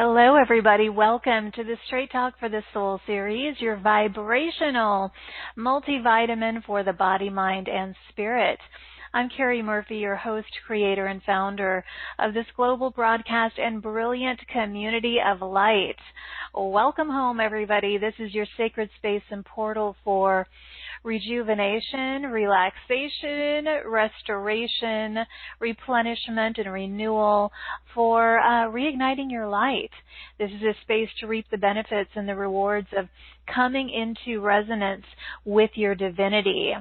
Hello, everybody. Welcome to the Straight Talk for the Soul series, your vibrational multivitamin for the body, mind, and spirit. I'm Carrie Murphy, your host, creator, and founder of this global broadcast and brilliant community of light. Welcome home, everybody. This is your sacred space and portal for rejuvenation, relaxation, restoration, replenishment, and renewal, for reigniting your light. This is a space to reap the benefits and the rewards of coming into resonance with your divinity.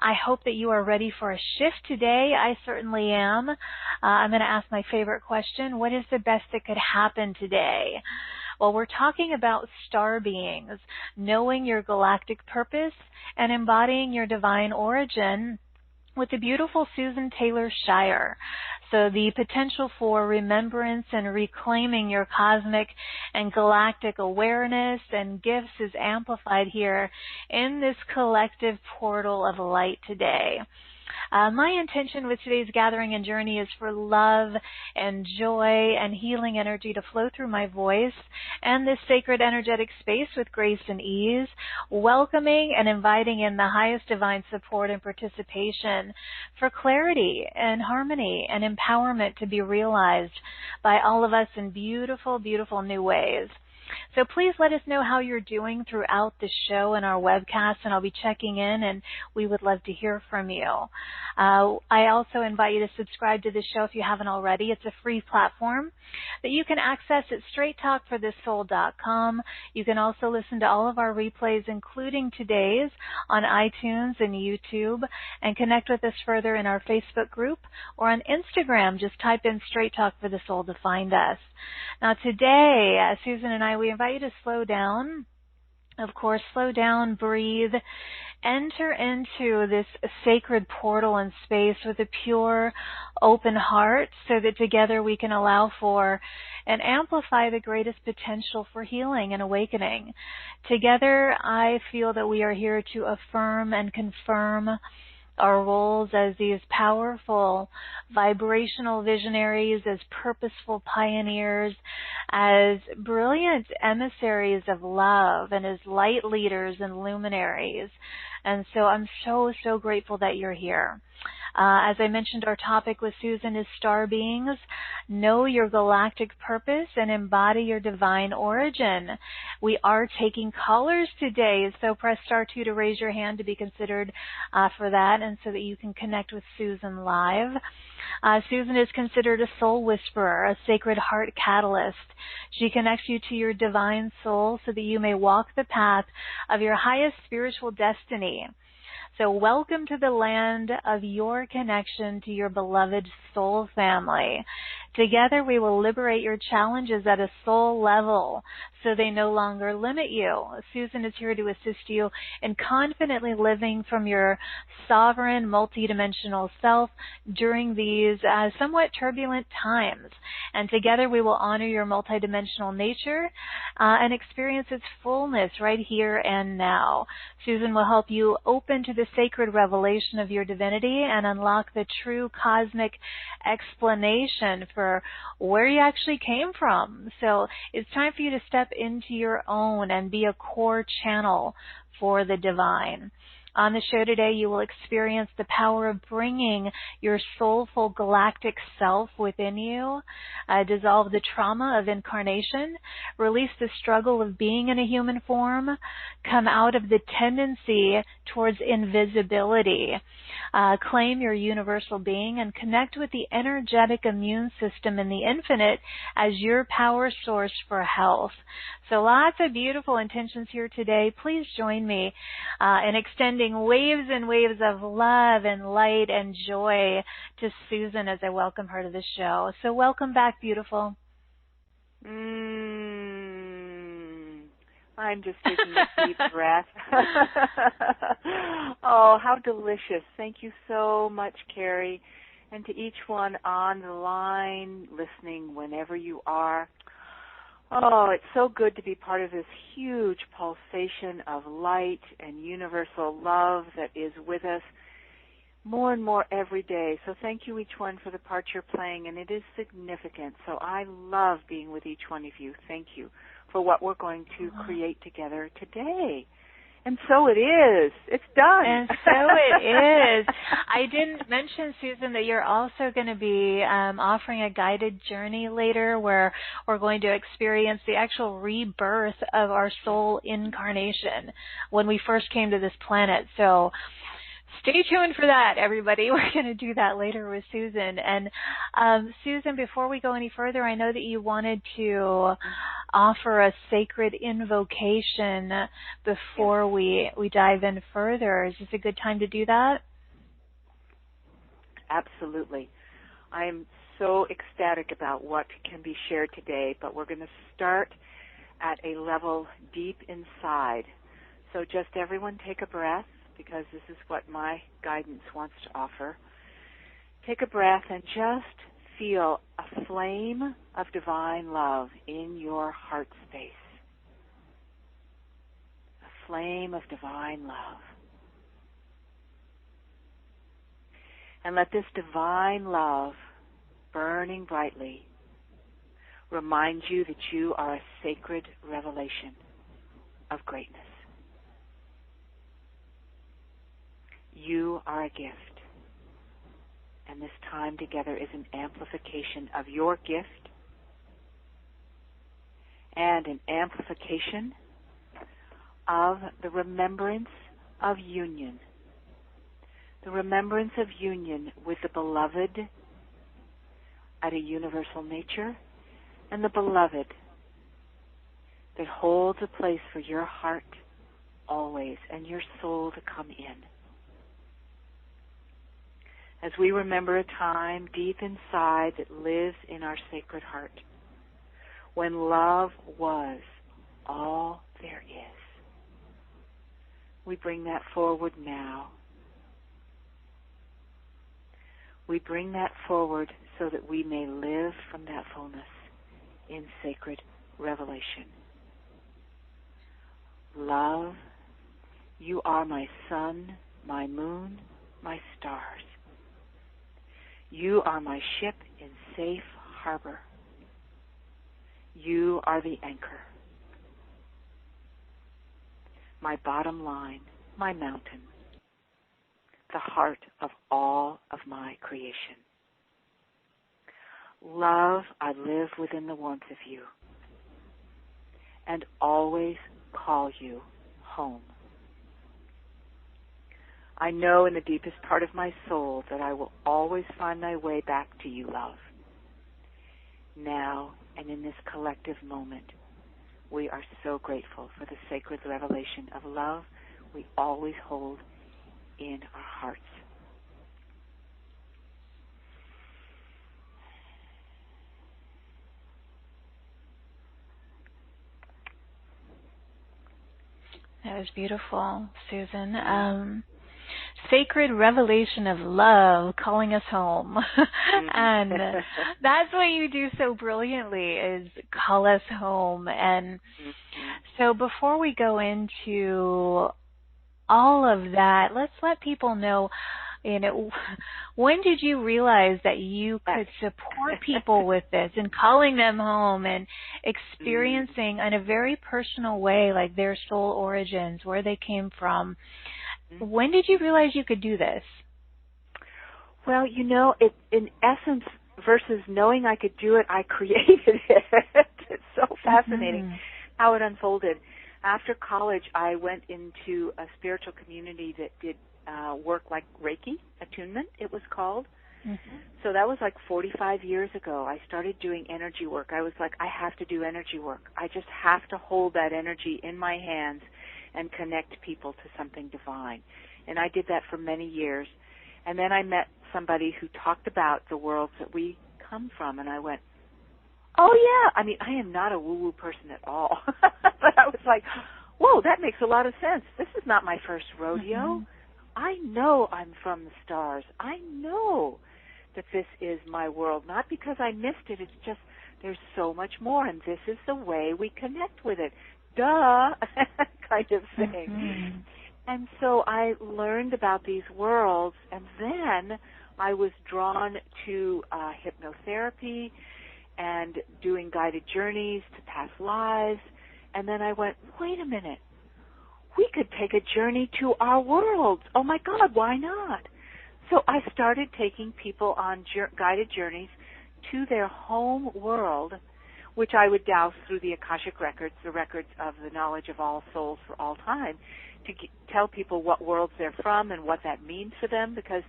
I hope that you are ready for a shift today. I certainly am. I'm going to ask my favorite question: what is the best that could happen today? Well, we're talking about star beings, knowing your galactic purpose and embodying your divine origin with the beautiful Susann Taylor Shier. So the potential for remembrance and reclaiming your cosmic and galactic awareness and gifts is amplified here in this collective portal of light today. My intention with today's gathering and journey is for love and joy and healing energy to flow through my voice and this sacred energetic space with grace and ease, welcoming and inviting in the highest divine support and participation for clarity and harmony and empowerment to be realized by all of us in beautiful, beautiful new ways. So please let us know how you're doing throughout the show and our webcast, and I'll be checking in, and we would love to hear from you. I also invite you to subscribe to the show if you haven't already. It's a free platform that you can access at straighttalkforthesoul.com. You can also listen to all of our replays, including today's, on iTunes and YouTube, and connect with us further in our Facebook group or on Instagram. Just type in Straight Talk for the Soul to find us. Now today, Susan and I, we invite you to slow down. Of course, slow down, breathe, enter into this sacred portal and space with a pure, open heart so that together we can allow for and amplify the greatest potential for healing and awakening. Together, I feel that we are here to affirm and confirm our roles as these powerful vibrational visionaries, as purposeful pioneers, as brilliant emissaries of love, and as light leaders and luminaries. And so I'm so, so grateful that you're here. As I mentioned, our topic with Susan is star beings. Know your galactic purpose and embody your divine origin. We are taking callers today, so press star 2 to raise your hand to be considered for that, and so that you can connect with Susan live. Susan is considered a soul whisperer, a sacred heart catalyst. She connects you to your divine soul so that you may walk the path of your highest spiritual destiny. So welcome to the land of your connection to your beloved soul family. Together we will liberate your challenges at a soul level so they no longer limit you. Susan is here to assist you in confidently living from your sovereign, multidimensional self during these somewhat turbulent times. And together we will honor your multidimensional nature and experience its fullness right here and now. Susan will help you open to the sacred revelation of your divinity and unlock the true cosmic explanation for where you actually came from. So it's time for you to step into your own and be a core channel for the divine. On the show today, you will experience the power of bringing your soulful galactic self within you, dissolve the trauma of incarnation, release the struggle of being in a human form, come out of the tendency towards invisibility, claim your universal being, and connect with the energetic immune system in the infinite as your power source for health. So lots of beautiful intentions here today. Please join me in extending waves and waves of love and light and joy to Susan as I welcome her to the show. So welcome back, beautiful. I'm just taking a deep breath. Oh, how delicious. Thank you so much, Carrie. And to each one on the line, listening whenever you are. Oh, it's so good to be part of this huge pulsation of light and universal love that is with us. more and more every day. So thank you, each one, for the part you're playing, and it is significant. So I love being with each one of you. Thank you for what we're going to create together today. And so it is. It's done. And so it is. I didn't mention, Susan, that you're also going to be offering a guided journey later where we're going to experience the actual rebirth of our soul incarnation when we first came to this planet. So stay tuned for that, everybody. We're going to do that later with Susan. And Susan, before we go any further, I know that you wanted to offer a sacred invocation before we dive in further. Is this a good time to do that? Absolutely. I'm so ecstatic about what can be shared today, but we're going to start at a level deep inside. So just everyone take a breath, because this is what my guidance wants to offer. Take a breath and just feel a flame of divine love in your heart space. A flame of divine love. And let this divine love, burning brightly, remind you that you are a sacred revelation of greatness. You are a gift. And this time together is an amplification of your gift and an amplification of the remembrance of union. The remembrance of union with the beloved at a universal nature, and the beloved that holds a place for your heart always and your soul to come in. As we remember a time deep inside that lives in our sacred heart, when love was all there is. We bring that forward now. We bring that forward so that we may live from that fullness in sacred revelation. Love, you are my sun, my moon, my stars. You are my ship in safe harbor. You are the anchor. My bottom line, my mountain, the heart of all of my creation. Love, I live within the warmth of you and always call you home. I know in the deepest part of my soul that I will always find my way back to you, love. Now and in this collective moment, we are so grateful for the sacred revelation of love we always hold in our hearts. That was beautiful, Susan. Sacred revelation of love calling us home. And that's what you do so brilliantly, is call us home. And so before we go into all of that, let's let people know, when did you realize that you could support people with this and calling them home and experiencing in a very personal way, like their soul origins, where they came from? When did you realize you could do this? Well, in essence, versus knowing I could do it, I created it. It's so fascinating how it unfolded. After college, I went into a spiritual community that did work like Reiki, attunement, it was called. So that was like 45 years ago. I started doing energy work. I was like, I have to do energy work. I just have to hold that energy in my hands and connect people to something divine. And I did that for many years. And then I met somebody who talked about the worlds that we come from, and I went, oh, yeah. I mean, I am not a woo-woo person at all. But I was like, whoa, that makes a lot of sense. This is not my first rodeo. I know I'm from the stars. I know that this is my world, not because I missed it. It's just there's so much more, and this is the way we connect with it. Duh, kind of thing. And so I learned about these worlds, and then I was drawn to hypnotherapy and doing guided journeys to past lives. And then I went, wait a minute, we could take a journey to our worlds. Oh my God, why not? So I started taking people on guided journeys to their home world, which I would douse through the Akashic records, the records of the knowledge of all souls for all time, to tell people what worlds they're from and what that means for them, because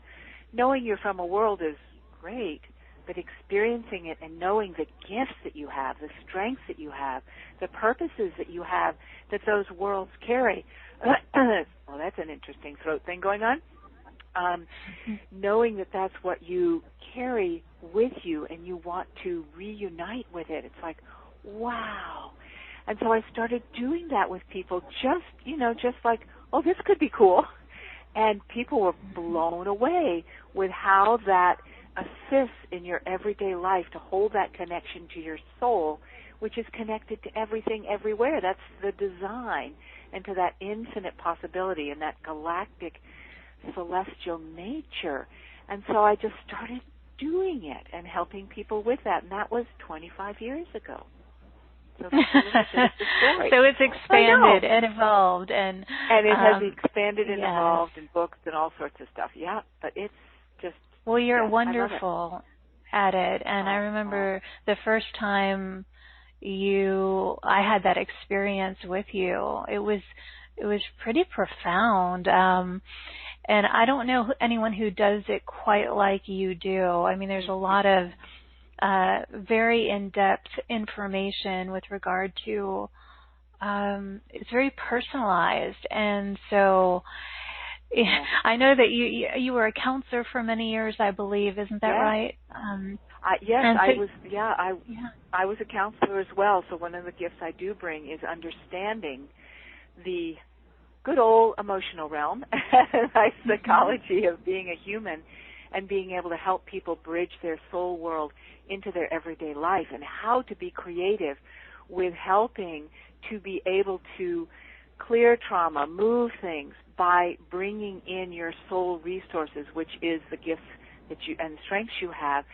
knowing you're from a world is great, but experiencing it and knowing the gifts that you have, the strengths that you have, the purposes that you have that those worlds carry. Well, that's an interesting throat thing going on. Knowing that that's what you carry with you and you want to reunite with it. It's like, wow. And so I started doing that with people, just like, oh, this could be cool. And people were blown away with how that assists in your everyday life to hold that connection to your soul, which is connected to everything everywhere. That's the design, and to that infinite possibility and that galactic celestial nature. And so I just started doing it and helping people with that, and that was 25 years ago. So that's the story. So it's expanded and evolved. And it has expanded and evolved in books and all sorts of stuff. Yeah, but it's just... Well, you're wonderful at it. And I remember the first time I had that experience with you, it was pretty profound. And I don't know anyone who does it quite like you do. I mean, there's a lot of very in-depth information with regard to, it's very personalized. And so I know that you were a counselor for many years, I believe. Isn't that right? Yes, I was a counselor as well. So one of the gifts I do bring is understanding the good old emotional realm, like psychology of being a human, and being able to help people bridge their soul world into their everyday life, and how to be creative with helping to be able to clear trauma, move things by bringing in your soul resources, which is the gifts that you and strengths you have,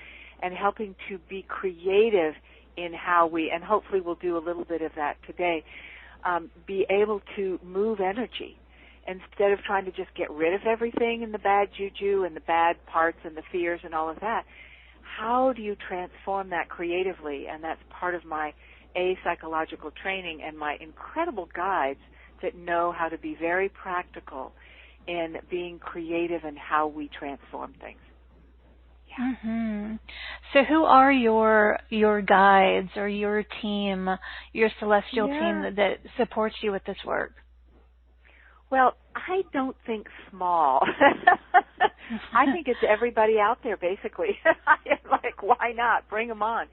and helping to be creative in how we, and hopefully we'll do a little bit of that today, be able to move energy instead of trying to just get rid of everything and the bad juju and the bad parts and the fears and all of that. How do you transform that creatively? And that's part of my psychological training and my incredible guides that know how to be very practical in being creative in how we transform things. Yeah. Mm-hmm. So who are your guides or your team, your celestial team that supports you with this work? Well, I don't think small. I think it's everybody out there, basically. Like, why not? Bring them on.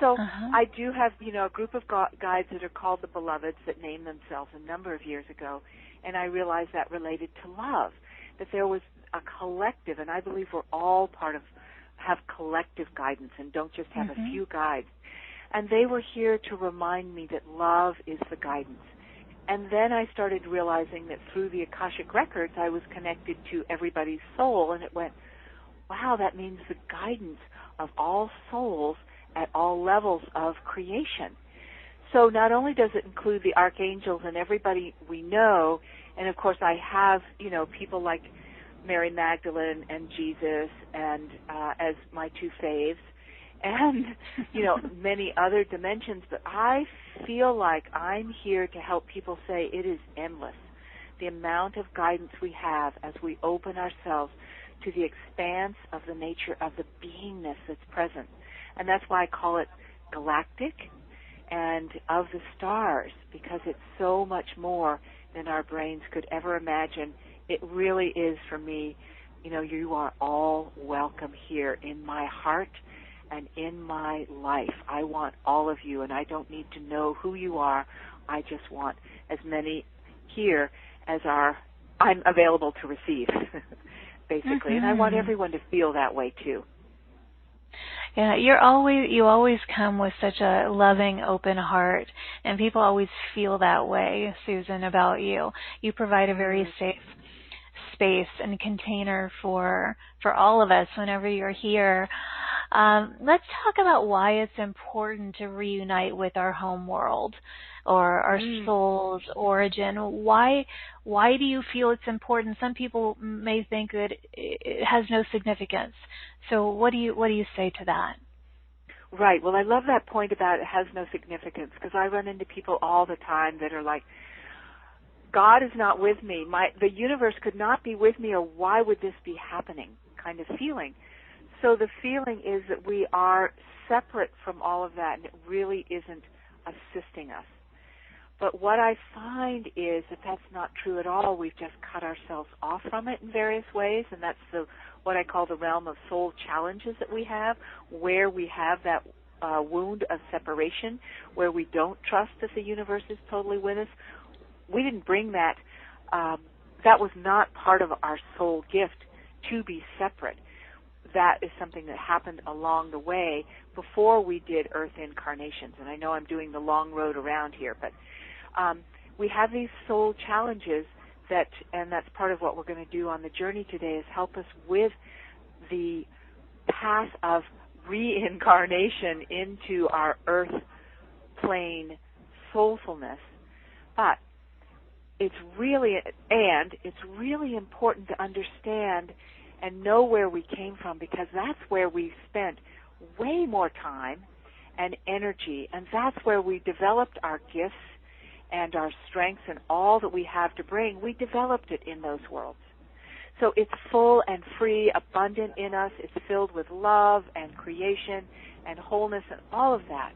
So I do have, a group of guides that are called the Beloveds that named themselves a number of years ago, and I realized that related to love, that there was a collective, and I believe we're all have collective guidance and don't just have a few guides. And they were here to remind me that love is the guidance. And then I started realizing that through the Akashic records, I was connected to everybody's soul, and it went, wow, that means the guidance of all souls at all levels of creation. So not only does it include the archangels and everybody we know, and of course I have, people like Mary Magdalene and Jesus and as my two faves, and, many other dimensions, but I feel like I'm here to help people say it is endless, the amount of guidance we have as we open ourselves to the expanse of the nature of the beingness that's present. And that's why I call it galactic and of the stars, because it's so much more than our brains could ever imagine. It really is, for me, you are all welcome here in my heart and in my life. I want all of you, and I don't need to know who you are. I just want as many here as I'm available to receive, basically. And I want everyone to feel that way, too. Yeah, you always come with such a loving, open heart, and people always feel that way, Susann, about you. You provide a very safe space and container for all of us whenever you're here. Let's talk about why it's important to reunite with our home world or our soul's origin. Why do you feel it's important? Some people may think that it has no significance. So what do you say to that? Right. Well, I love that point about it has no significance, because I run into people all the time that are like, God is not with me. The universe could not be with me, or why would this be happening, kind of feeling. So the feeling is that we are separate from all of that, and it really isn't assisting us. But what I find is that that's not true at all. We've just cut ourselves off from it in various ways, and that's what I call the realm of soul challenges that we have, where we have that wound of separation, where we don't trust that the universe is totally with us. We didn't bring that. That was not part of our soul gift to be separate. That is something that happened along the way before we did Earth incarnations. And I know I'm doing the long road around here, but we have these soul challenges and that's part of what we're going to do on the journey today, is help us with the path of reincarnation into our Earth plane soulfulness. But it's really important to understand and know where we came from, because that's where we spent way more time and energy, and that's where we developed our gifts and our strengths and all that we have to bring. We developed it in those worlds. So it's full and free, abundant in us. It's filled with love and creation and wholeness and all of that.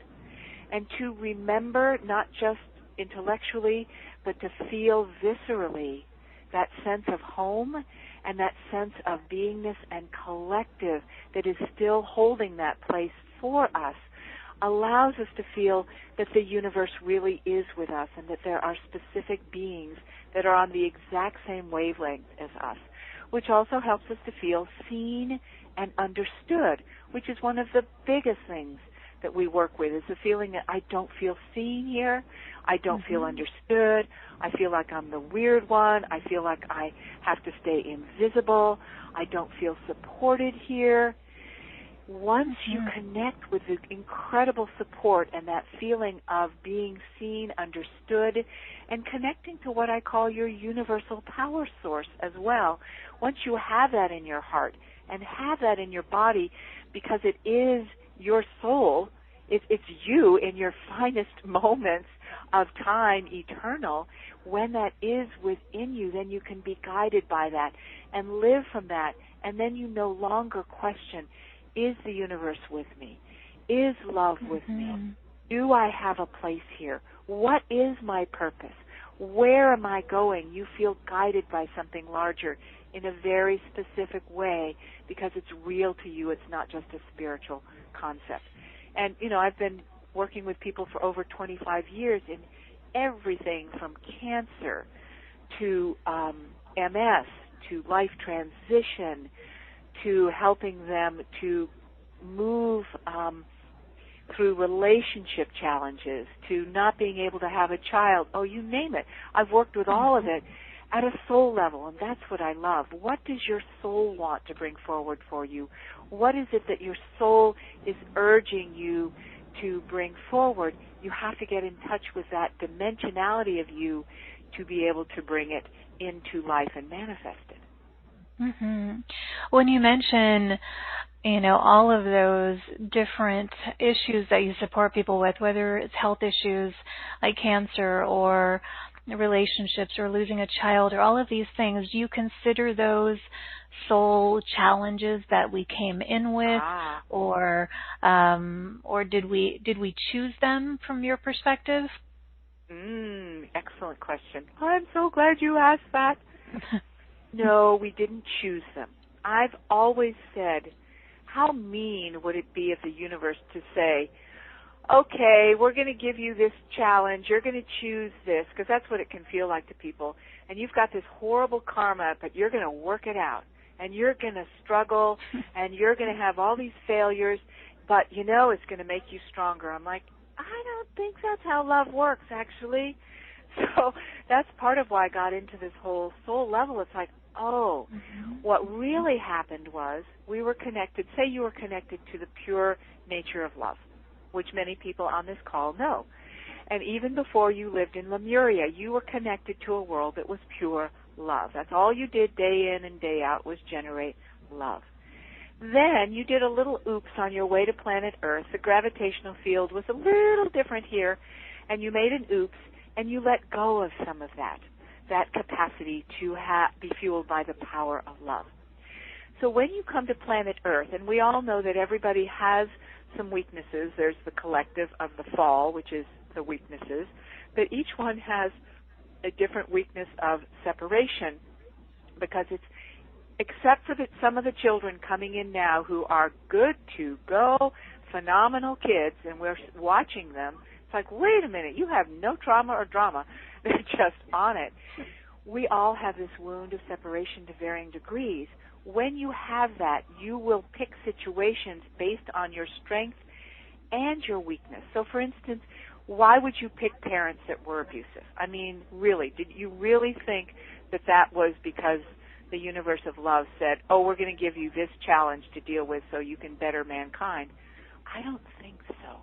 And to remember, not just intellectually, but to feel viscerally that sense of home and that sense of beingness and collective that is still holding that place for us, allows us to feel that the universe really is with us, and that there are specific beings that are on the exact same wavelength as us, which also helps us to feel seen and understood, which is one of the biggest things that we work with, is the feeling that I don't feel seen here, I don't feel understood, I feel like I'm the weird one, I feel like I have to stay invisible, I don't feel supported here. Once you connect with the incredible support and that feeling of being seen, understood, and connecting to what I call your universal power source as well, once you have that in your heart and have that in your body, because it is your soul, it's you in your finest moments of time, eternal, when that is within you, then you can be guided by that and live from that, and then you no longer question, is the universe with me? Is love with me? Do I have a place here? What is my purpose? Where am I going? You feel guided by something larger in a very specific way, because it's real to you. It's not just a spiritual concept. And, I've been working with people for over 25 years in everything from cancer to MS to life transition, to helping them to move through relationship challenges, to not being able to have a child, you name it. I've worked with all of it at a soul level, and that's what I love. What does your soul want to bring forward for you? What is it that your soul is urging you to bring forward? You have to get in touch with that dimensionality of you to be able to bring it into life and manifest it. When you mention, all of those different issues that you support people with, whether it's health issues like cancer or relationships or losing a child or all of these things, do you consider those soul challenges that we came in with, or did we choose them from your perspective? Excellent question. I'm so glad you asked that. No, we didn't choose them. I've always said, how mean would it be of the universe to say, okay, we're going to give you this challenge, you're going to choose this, because that's what it can feel like to people, and you've got this horrible karma, but you're going to work it out, and you're going to struggle, and you're going to have all these failures, but it's going to make you stronger. I'm like, I don't think that's how love works, actually. So that's part of why I got into this whole soul level. It's like, what really happened was we were connected. Say you were connected to the pure nature of love, which many people on this call know. And even before you lived in Lemuria, you were connected to a world that was pure love. That's all you did day in and day out was generate love. Then you did a little oops on your way to planet Earth. The gravitational field was a little different here, and you made an oops, and you let go of some of that capacity to be fueled by the power of love. So when you come to planet Earth, and we all know that everybody has some weaknesses. There's the collective of the fall, which is the weaknesses, but each one has a different weakness of separation, because it's, except for some of the children coming in now who are good to go, phenomenal kids, and we're watching them, it's like, wait a minute, you have no trauma or drama. They're just on it. We all have this wound of separation to varying degrees. When you have that, you will pick situations based on your strength and your weakness. So, for instance, why would you pick parents that were abusive? I mean, really, did you really think that that was because the universe of love said, oh, we're going to give you this challenge to deal with so you can better mankind? I don't think so.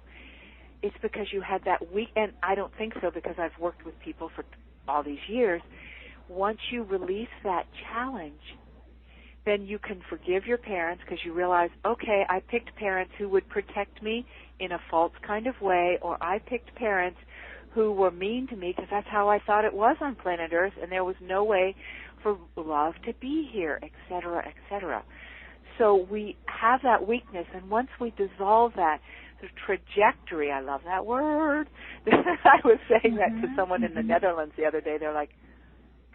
It's because you had that weak, and I don't think so because I've worked with people for all these years. Once you release that challenge, then you can forgive your parents because you realize, okay, I picked parents who would protect me in a false kind of way, or I picked parents who were mean to me because that's how I thought it was on planet Earth, and there was no way for love to be here, et cetera, et cetera. So we have that weakness, and once we dissolve that, the trajectory, I love that word. I was saying that to someone in the Netherlands the other day. They're like,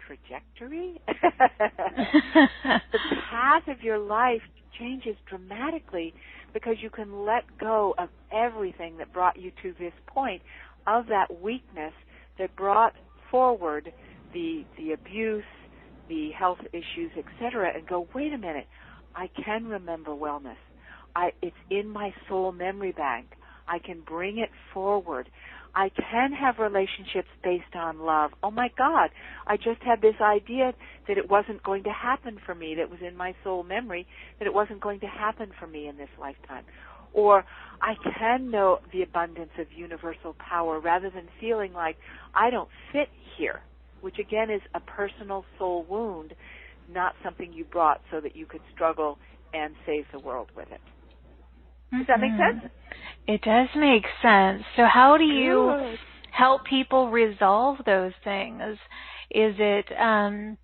trajectory? The path of your life changes dramatically because you can let go of everything that brought you to this point of that weakness that brought forward the abuse, the health issues, etc., and go, wait a minute, I can remember wellness. It's in my soul memory bank. I can bring it forward. I can have relationships based on love. Oh, my God, I just had this idea that it wasn't going to happen for me, that was in my soul memory, that it wasn't going to happen for me in this lifetime. Or I can know the abundance of universal power rather than feeling like I don't fit here, which, again, is a personal soul wound, not something you brought so that you could struggle and save the world with it. Does that make sense? It does make sense. So how do you help people resolve those things? Is it, a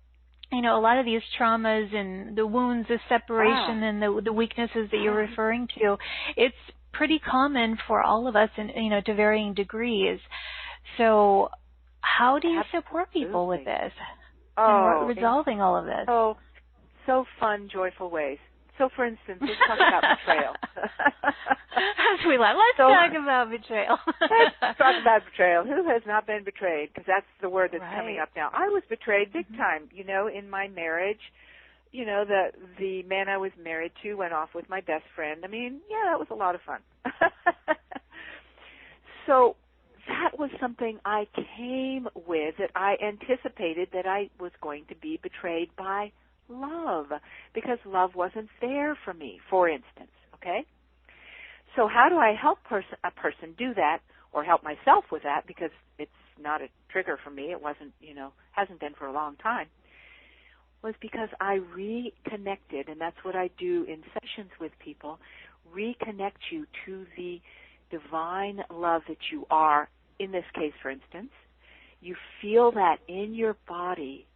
lot of these traumas and the wounds of separation and the weaknesses that you're referring to, it's pretty common for all of us, to varying degrees. So how do you support people with this? Resolving all of this? So fun, joyful ways. So, for instance, let's talk about betrayal. As we laugh, let's talk about betrayal. Let's talk about betrayal. Who has not been betrayed? Because that's the word that's coming up now. I was betrayed big time, in my marriage. The man I was married to went off with my best friend. I mean, that was a lot of fun. So that was something I came with, that I anticipated that I was going to be betrayed by love, because love wasn't there for me, for instance, okay? So how do I help a person do that, or help myself with that, because it's not a trigger for me, it wasn't, hasn't been for a long time, was because I reconnected, and that's what I do in sessions with people, reconnect you to the divine love that you are, in this case, for instance. You feel that in your body.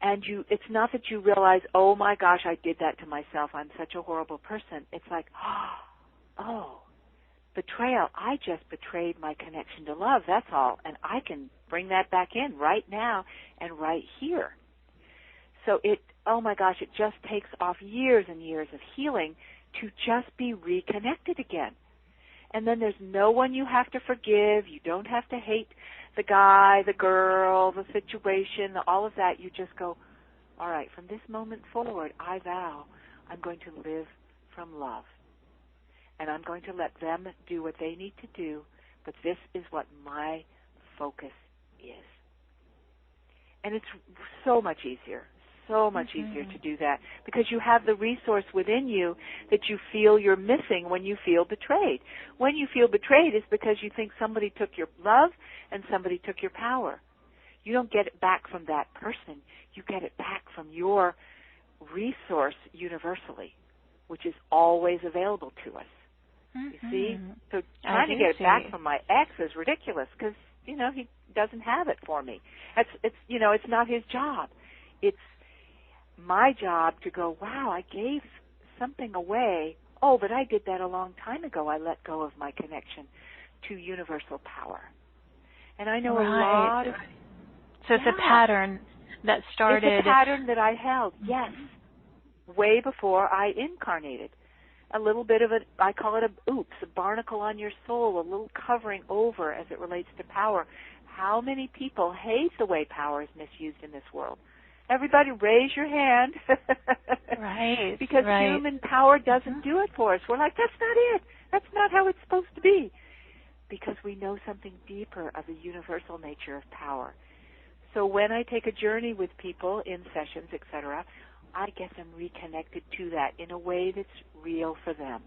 And it's not that you realize, oh, my gosh, I did that to myself. I'm such a horrible person. It's like, betrayal. I just betrayed my connection to love. That's all. And I can bring that back in right now and right here. So it just takes off years and years of healing to just be reconnected again. And then there's no one you have to forgive. You don't have to hate the guy, the girl, the situation, all of that. You just go, all right, from this moment forward, I vow I'm going to live from love. and I'm going to let them do what they need to do, but this is what my focus is. And it's so much easier to do that, because you have the resource within you that you feel you're missing when you feel betrayed. When you feel betrayed, it's because you think somebody took your love and somebody took your power. You don't get it back from that person. You get it back from your resource universally, which is always available to us. You see? So trying to get it back from my ex is ridiculous, because, he doesn't have it for me. It's not his job. It's my job to go, wow, I gave something away. Oh, but I did that a long time ago. I let go of my connection to universal power. And I know a lot of... So it's a pattern that started... It's a pattern that I held, yes, way before I incarnated. A little bit of I call it a barnacle on your soul, a little covering over as it relates to power. How many people hate the way power is misused in this world? Everybody raise your hand. Right. Because human power doesn't do it for us. We're like, that's not it. That's not how it's supposed to be. Because we know something deeper of the universal nature of power. So when I take a journey with people in sessions, etc., I get them reconnected to that in a way that's real for them.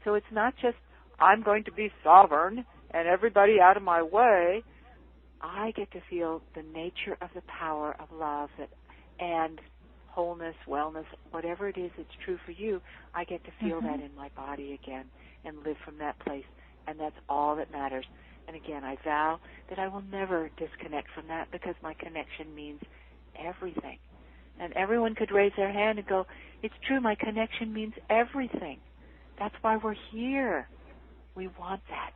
So it's not just, I'm going to be sovereign and everybody out of my way. I get to feel the nature of the power of love and wholeness, wellness, whatever it is that's true for you. I get to feel that in my body again and live from that place. And that's all that matters. And again, I vow that I will never disconnect from that, because my connection means everything. And everyone could raise their hand and go, it's true, my connection means everything. That's why we're here. We want that.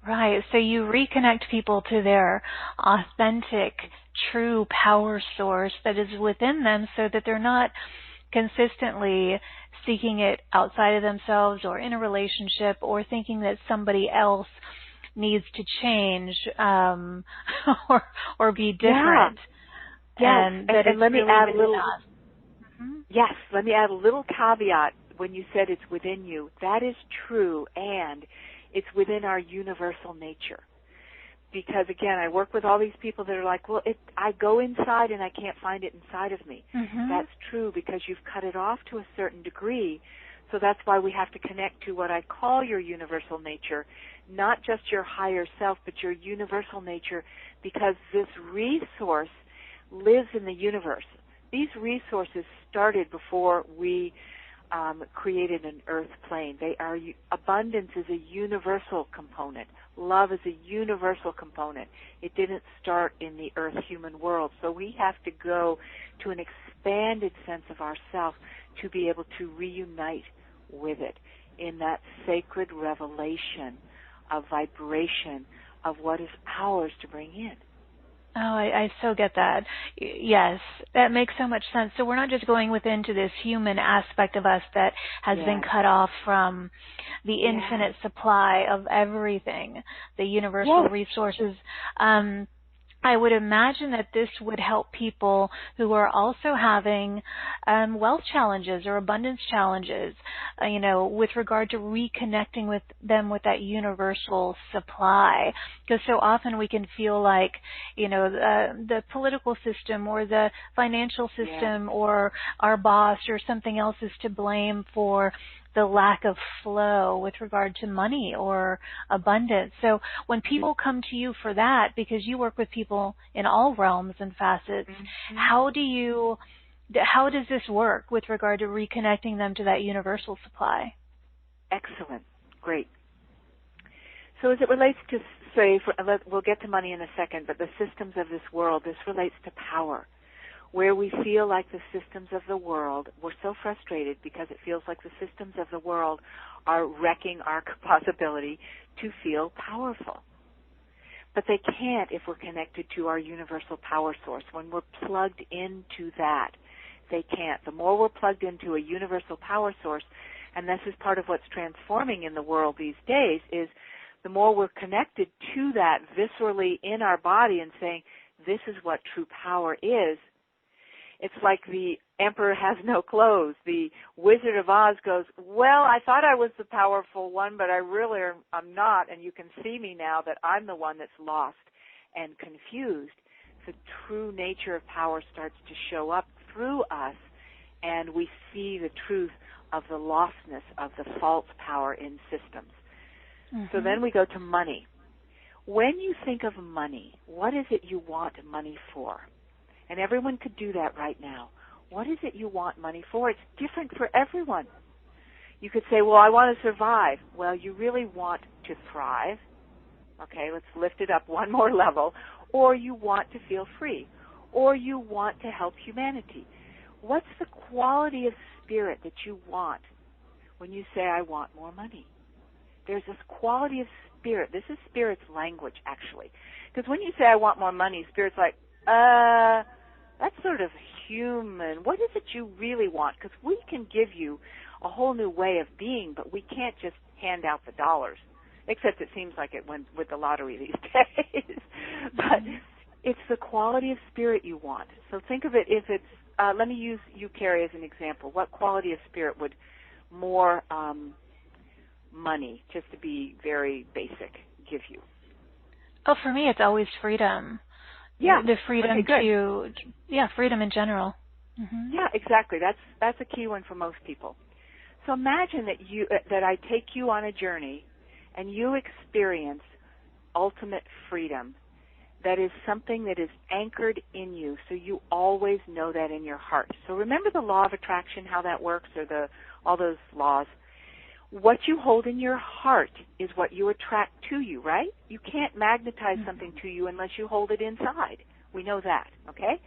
Right. So you reconnect people to their authentic, true power source that is within them, so that they're not consistently seeking it outside of themselves or in a relationship, or thinking that somebody else needs to change or be different. Yeah. And let me add a little. Yes, let me add a little caveat. When you said it's within you, that is true, and it's within our universal nature. Because again, I work with all these people that are like, well, I go inside and I can't find it inside of me. That's true, because you've cut it off to a certain degree. So that's why we have to connect to what I call your universal nature, not just your higher self, but your universal nature, because this resource lives in the universe. These resources started before we created an earth plane. Abundance is a universal component. Love is a universal component. It didn't start in the earth human world. So we have to go to an expanded sense of ourself to be able to reunite with it in that sacred revelation of vibration of what is ours to bring in. Oh, I so get that. Yes, that makes so much sense. So we're not just going within to this human aspect of us that has been cut off from the infinite supply of everything, the universal resources. I would imagine that this would help people who are also having wealth challenges or abundance challenges, with regard to reconnecting with them with that universal supply. Because so often we can feel like, the political system or the financial system or our boss or something else is to blame for the lack of flow with regard to money or abundance. So when people come to you for that, because you work with people in all realms and facets, how does this work with regard to reconnecting them to that universal supply? Excellent. Great. So as it relates to, we'll get to money in a second, but the systems of this world, this relates to power. Where we feel like the systems of the world, we're so frustrated because it feels like the systems of the world are wrecking our possibility to feel powerful. But they can't if we're connected to our universal power source. When we're plugged into that, they can't. The more we're plugged into a universal power source, and this is part of what's transforming in the world these days, is the more we're connected to that viscerally in our body and saying, this is what true power is, It's like the emperor has no clothes. The Wizard of Oz goes, well, I thought I was the powerful one, but I'm not, and you can see me now that I'm the one that's lost and confused. The true nature of power starts to show up through us, and we see the truth of the lostness of the false power in systems. So then we go to money. When you think of money, what is it you want money for? And everyone could do that right now. What is it you want money for? It's different for everyone. You could say, well, I want to survive. Well, you really want to thrive. Okay, let's lift it up one more level. Or you want to feel free. Or you want to help humanity. What's the quality of spirit that you want when you say, I want more money? There's this quality of spirit. This is spirit's language, actually. Because when you say, I want more money, spirit's like, that's sort of human. What is it you really want? Because we can give you a whole new way of being, but we can't just hand out the dollars, except it seems like it went with the lottery these days. But it's the quality of spirit you want. So think of it if it's, let me use you, Carrie, as an example. What quality of spirit would more money, just to be very basic, give you? Oh, for me, it's always freedom. Yeah, the freedom okay, freedom in general. Mm-hmm. Yeah, exactly. That's a key one for most people. So imagine that I take you on a journey, and you experience ultimate freedom. That is something that is anchored in you, so you always know that in your heart. So remember the law of attraction, how that works, or all those laws. What you hold in your heart is what you attract to you, right? You can't magnetize something to you unless you hold it inside. We know that, okay?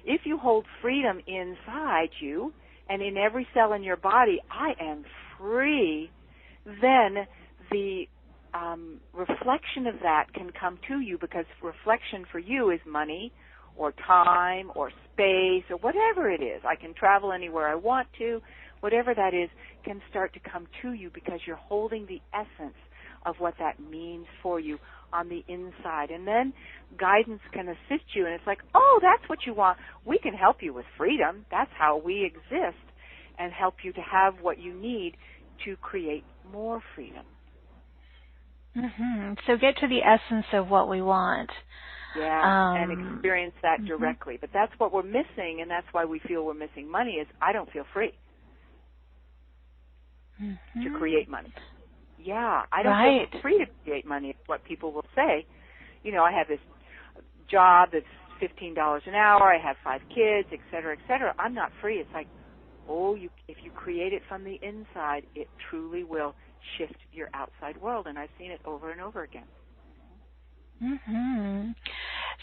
If you hold freedom inside you and in every cell in your body, I am free, then the reflection of that can come to you, because reflection for you is money or time or space or whatever it is. I can travel anywhere I want to. Whatever that is can start to come to you because you're holding the essence of what that means for you on the inside. And then guidance can assist you, and it's like, oh, that's what you want. We can help you with freedom. That's how we exist, and help you to have what you need to create more freedom. Mm-hmm. So get to the essence of what we want. Yeah, and experience that directly. But that's what we're missing, and that's why we feel we're missing money, is I don't feel free to create money. Yeah, I don't feel free to create money, is what people will say. You know, I have this job that's $15 an hour, I have 5 kids, et cetera, et cetera. I'm not free. It's like, if you create it from the inside, it truly will shift your outside world, and I've seen it over and over again. Mm-hmm.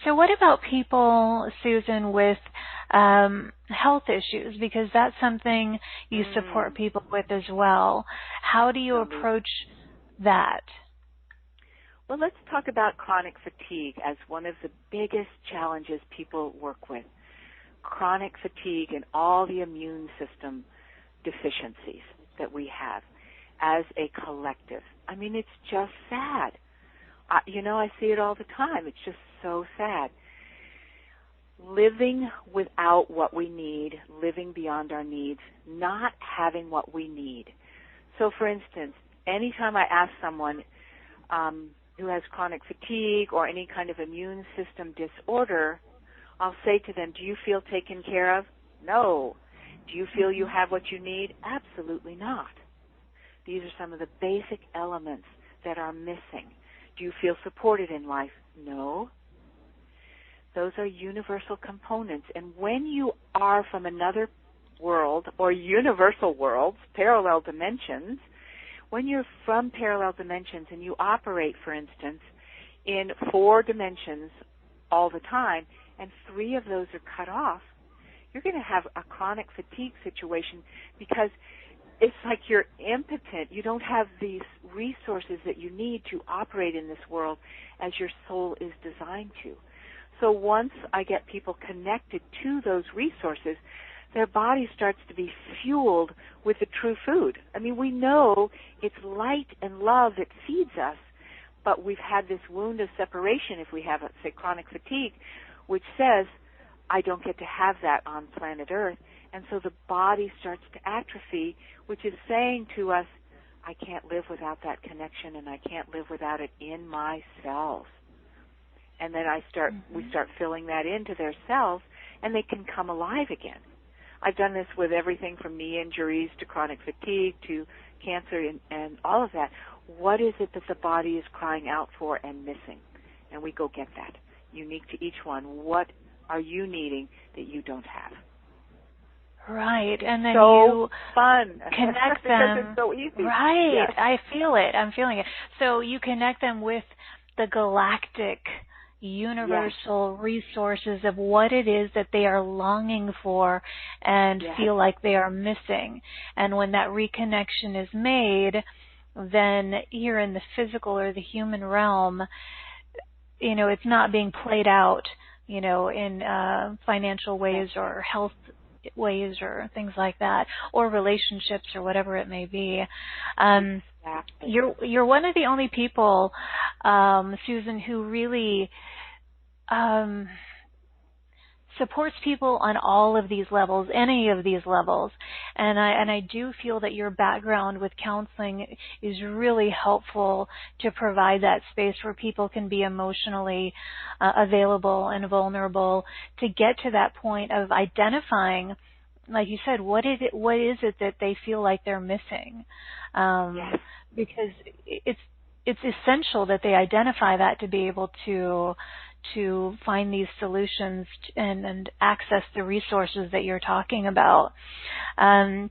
So what about people, Susann, with health issues? Because that's something you support people with as well. How do you approach that? Well, let's talk about chronic fatigue as one of the biggest challenges people work with. Chronic fatigue and all the immune system deficiencies that we have as a collective. I mean, it's just sad. I see it all the time. It's just so sad. Living without what we need, living beyond our needs, not having what we need. So, for instance, anytime I ask someone who has chronic fatigue or any kind of immune system disorder, I'll say to them, do you feel taken care of? No. Do you feel you have what you need? Absolutely not. These are some of the basic elements that are missing. Do you feel supported in life? No. Those are universal components. And when you are from another world or universal worlds, parallel dimensions, when you're from parallel dimensions and you operate, for instance, in 4 dimensions all the time, and 3 of those are cut off, you're going to have a chronic fatigue situation, because it's like you're impotent. You don't have these resources that you need to operate in this world as your soul is designed to. So once I get people connected to those resources, their body starts to be fueled with the true food. I mean, we know it's light and love that feeds us, but we've had this wound of separation if we have, say, chronic fatigue, which says, I don't get to have that on planet Earth. And so the body starts to atrophy, which is saying to us, I can't live without that connection, and I can't live without it in my cells. And then we start filling that into their cells, and they can come alive again. I've done this with everything from knee injuries to chronic fatigue to cancer and all of that. What is it that the body is crying out for and missing? And we go get that, unique to each one. What are you needing that you don't have? Right, and then so you fun. connect because them. It's so easy. Right, Yes. I feel it. I'm feeling it. So you connect them with the galactic, universal resources of what it is that they are longing for and feel like they are missing. And when that reconnection is made, then here in the physical or the human realm, it's not being played out, in financial ways or health ways or things like that, or relationships or whatever it may be. You're one of the only people, Susann, who really supports people on all of these levels, any of these levels. And I do feel that your background with counseling is really helpful to provide that space where people can be emotionally available and vulnerable to get to that point of identifying, like you said, what is it that they feel like they're missing? Because it's essential that they identify that to be able to find these solutions and access the resources that you're talking about. A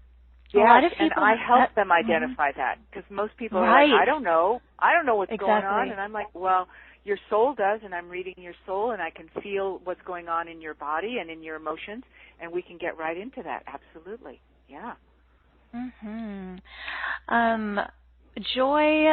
lot of people, and I help them identify that, because most people are like, I don't know what's going on, and I'm like, well, your soul does, and I'm reading your soul, and I can feel what's going on in your body and in your emotions, and we can get right into that. Absolutely, yeah. Joy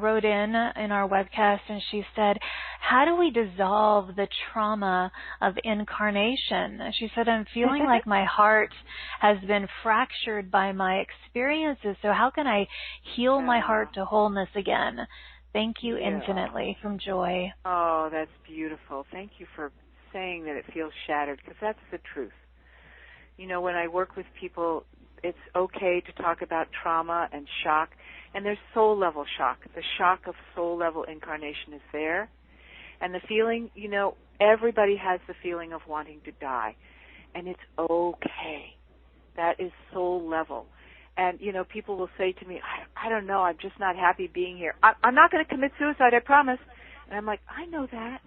wrote in our webcast, and she said, how do we dissolve the trauma of incarnation? She said, I'm feeling like my heart has been fractured by my experiences, so how can I heal my heart to wholeness again? Thank you infinitely, from Joy. Oh, that's beautiful. Thank you for saying that it feels shattered, because that's the truth. When I work with people, it's okay to talk about trauma and shock. And there's soul-level shock. The shock of soul-level incarnation is there. And the feeling, everybody has the feeling of wanting to die. And it's okay. That is soul-level. And, people will say to me, I don't know, I'm just not happy being here. I'm not going to commit suicide, I promise. And I'm like, I know that.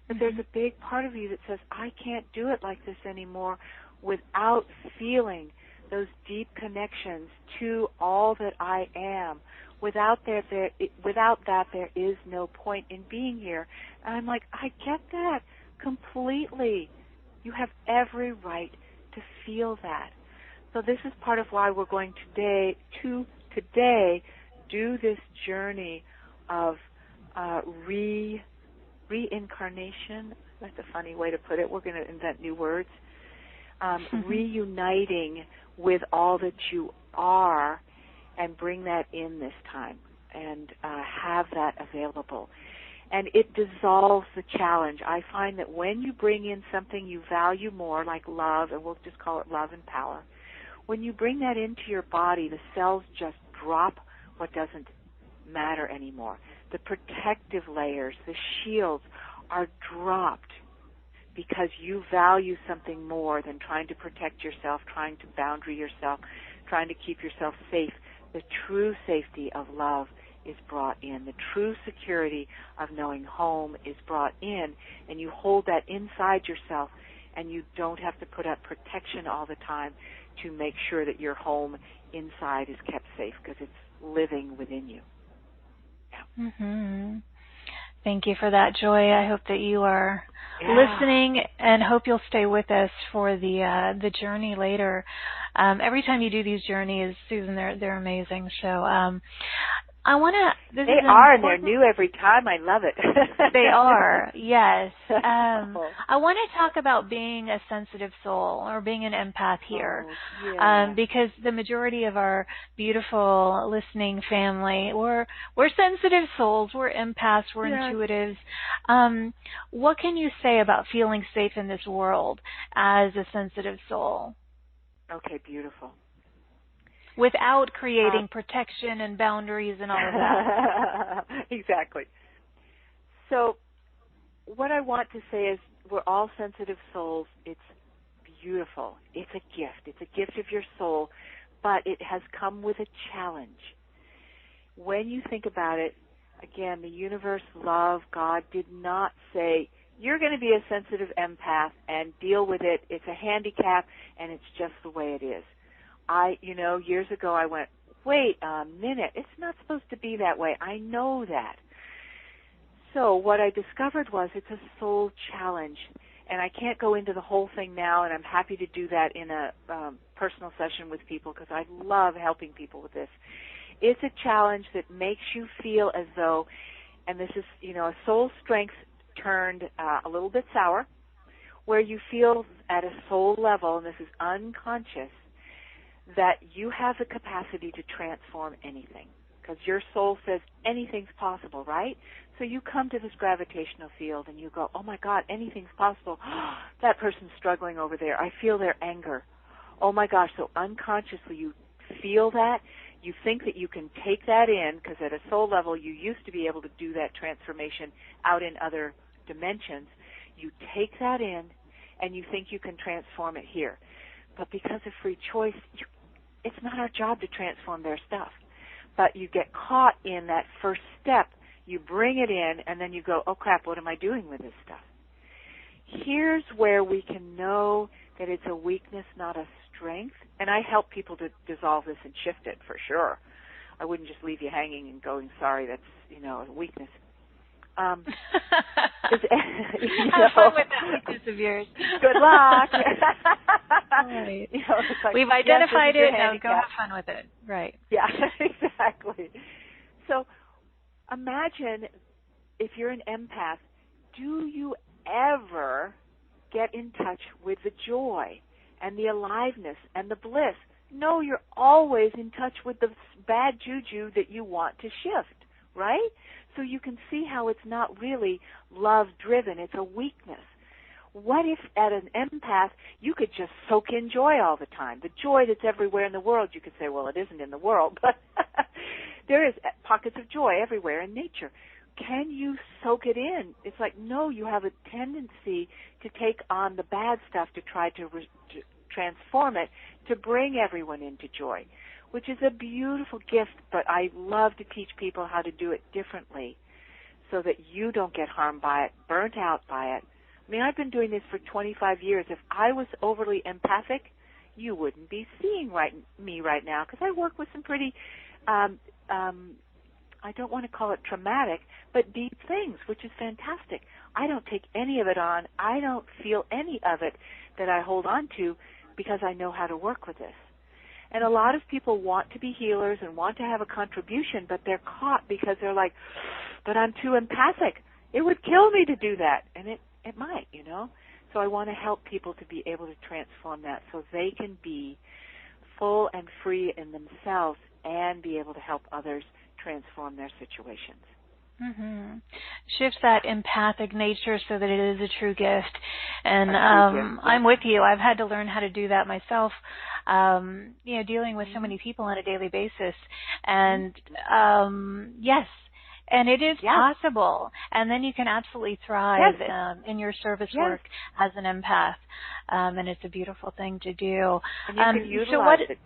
But there's a big part of you that says, I can't do it like this anymore without feeling those deep connections to all that I am. Without that, there is no point in being here. And I'm like, I get that completely. You have every right to feel that. So this is part of why we're going today do this journey of reincarnation. That's a funny way to put it. We're going to invent new words. Reuniting with all that you are, and bring that in this time, and have that available. And it dissolves the challenge. I find that when you bring in something you value more, like love, and we'll just call it love and power, when you bring that into your body, the cells just drop what doesn't matter anymore. The protective layers, the shields, are dropped, because you value something more than trying to protect yourself, trying to boundary yourself, trying to keep yourself safe. The true safety of love is brought in. The true security of knowing home is brought in, and you hold that inside yourself, and you don't have to put up protection all the time to make sure that your home inside is kept safe, because it's living within you. Yeah. Thank you for that, Joy. I hope that you are listening, and hope you'll stay with us for the journey later. Every time you do these journeys, Susann, they're amazing. So I want to. They are, and they're new every time. I love it. They are, yes. I want to talk about being a sensitive soul, or being an empath here, because the majority of our beautiful listening family, we're sensitive souls, we're empaths, we're intuitives. What can you say about feeling safe in this world as a sensitive soul? Okay, beautiful. Without creating protection and boundaries and all of that. Exactly. So what I want to say is we're all sensitive souls. It's beautiful. It's a gift. It's a gift of your soul, but it has come with a challenge. When you think about it, again, the universe, love, God did not say, you're going to be a sensitive empath and deal with it. It's a handicap, and it's just the way it is. Years ago I went, wait a minute, it's not supposed to be that way. I know that. So what I discovered was it's a soul challenge, and I can't go into the whole thing now, and I'm happy to do that in a personal session with people because I love helping people with this. It's a challenge that makes you feel as though, and this is, a soul strength turned a little bit sour, where you feel at a soul level, and this is unconscious, that you have the capacity to transform anything because your soul says anything's possible, right? So you come to this gravitational field and you go, oh, my God, anything's possible. That person's struggling over there. I feel their anger. Oh, my gosh. So unconsciously you feel that. You think that you can take that in because at a soul level you used to be able to do that transformation out in other dimensions. You take that in and you think you can transform it here. But because of free choice, it's not our job to transform their stuff. But you get caught in that first step. You bring it in, and then you go, oh, crap, what am I doing with this stuff? Here's where we can know that it's a weakness, not a strength. And I help people to dissolve this and shift it for sure. I wouldn't just leave you hanging and going, sorry, that's, a weakness. Have fun with that weakness of yours. Good luck. Right. Like, we've identified it. Now go have fun with it. Right. Yeah, exactly. So imagine if you're an empath, do you ever get in touch with the joy and the aliveness and the bliss? No, you're always in touch with the bad juju that you want to shift, right? So you can see how it's not really love-driven. It's a weakness. What if at an empath you could just soak in joy all the time? The joy that's everywhere in the world. You could say, well, it isn't in the world, but there is pockets of joy everywhere in nature. Can you soak it in? It's like, no, you have a tendency to take on the bad stuff to try to transform it, to bring everyone into joy, which is a beautiful gift, but I love to teach people how to do it differently so that you don't get harmed by it, burnt out by it. I mean, I've been doing this for 25 years. If I was overly empathic, you wouldn't be seeing me right now because I work with some pretty, I don't want to call it traumatic, but deep things, which is fantastic. I don't take any of it on. I don't feel any of it that I hold on to because I know how to work with this. And a lot of people want to be healers and want to have a contribution, but they're caught because they're like, but I'm too empathic. It would kill me to do that. And it might, So I want to help people to be able to transform that so they can be full and free in themselves and be able to help others transform their situations. Mm-hmm. Shifts that empathic nature so that it is a true gift. And I'm with you. I've had to learn how to do that myself, dealing with so many people on a daily basis. And yes, and it is possible. And then you can absolutely thrive in your service work as an empath. And it's a beautiful thing to do. And you can utilize it,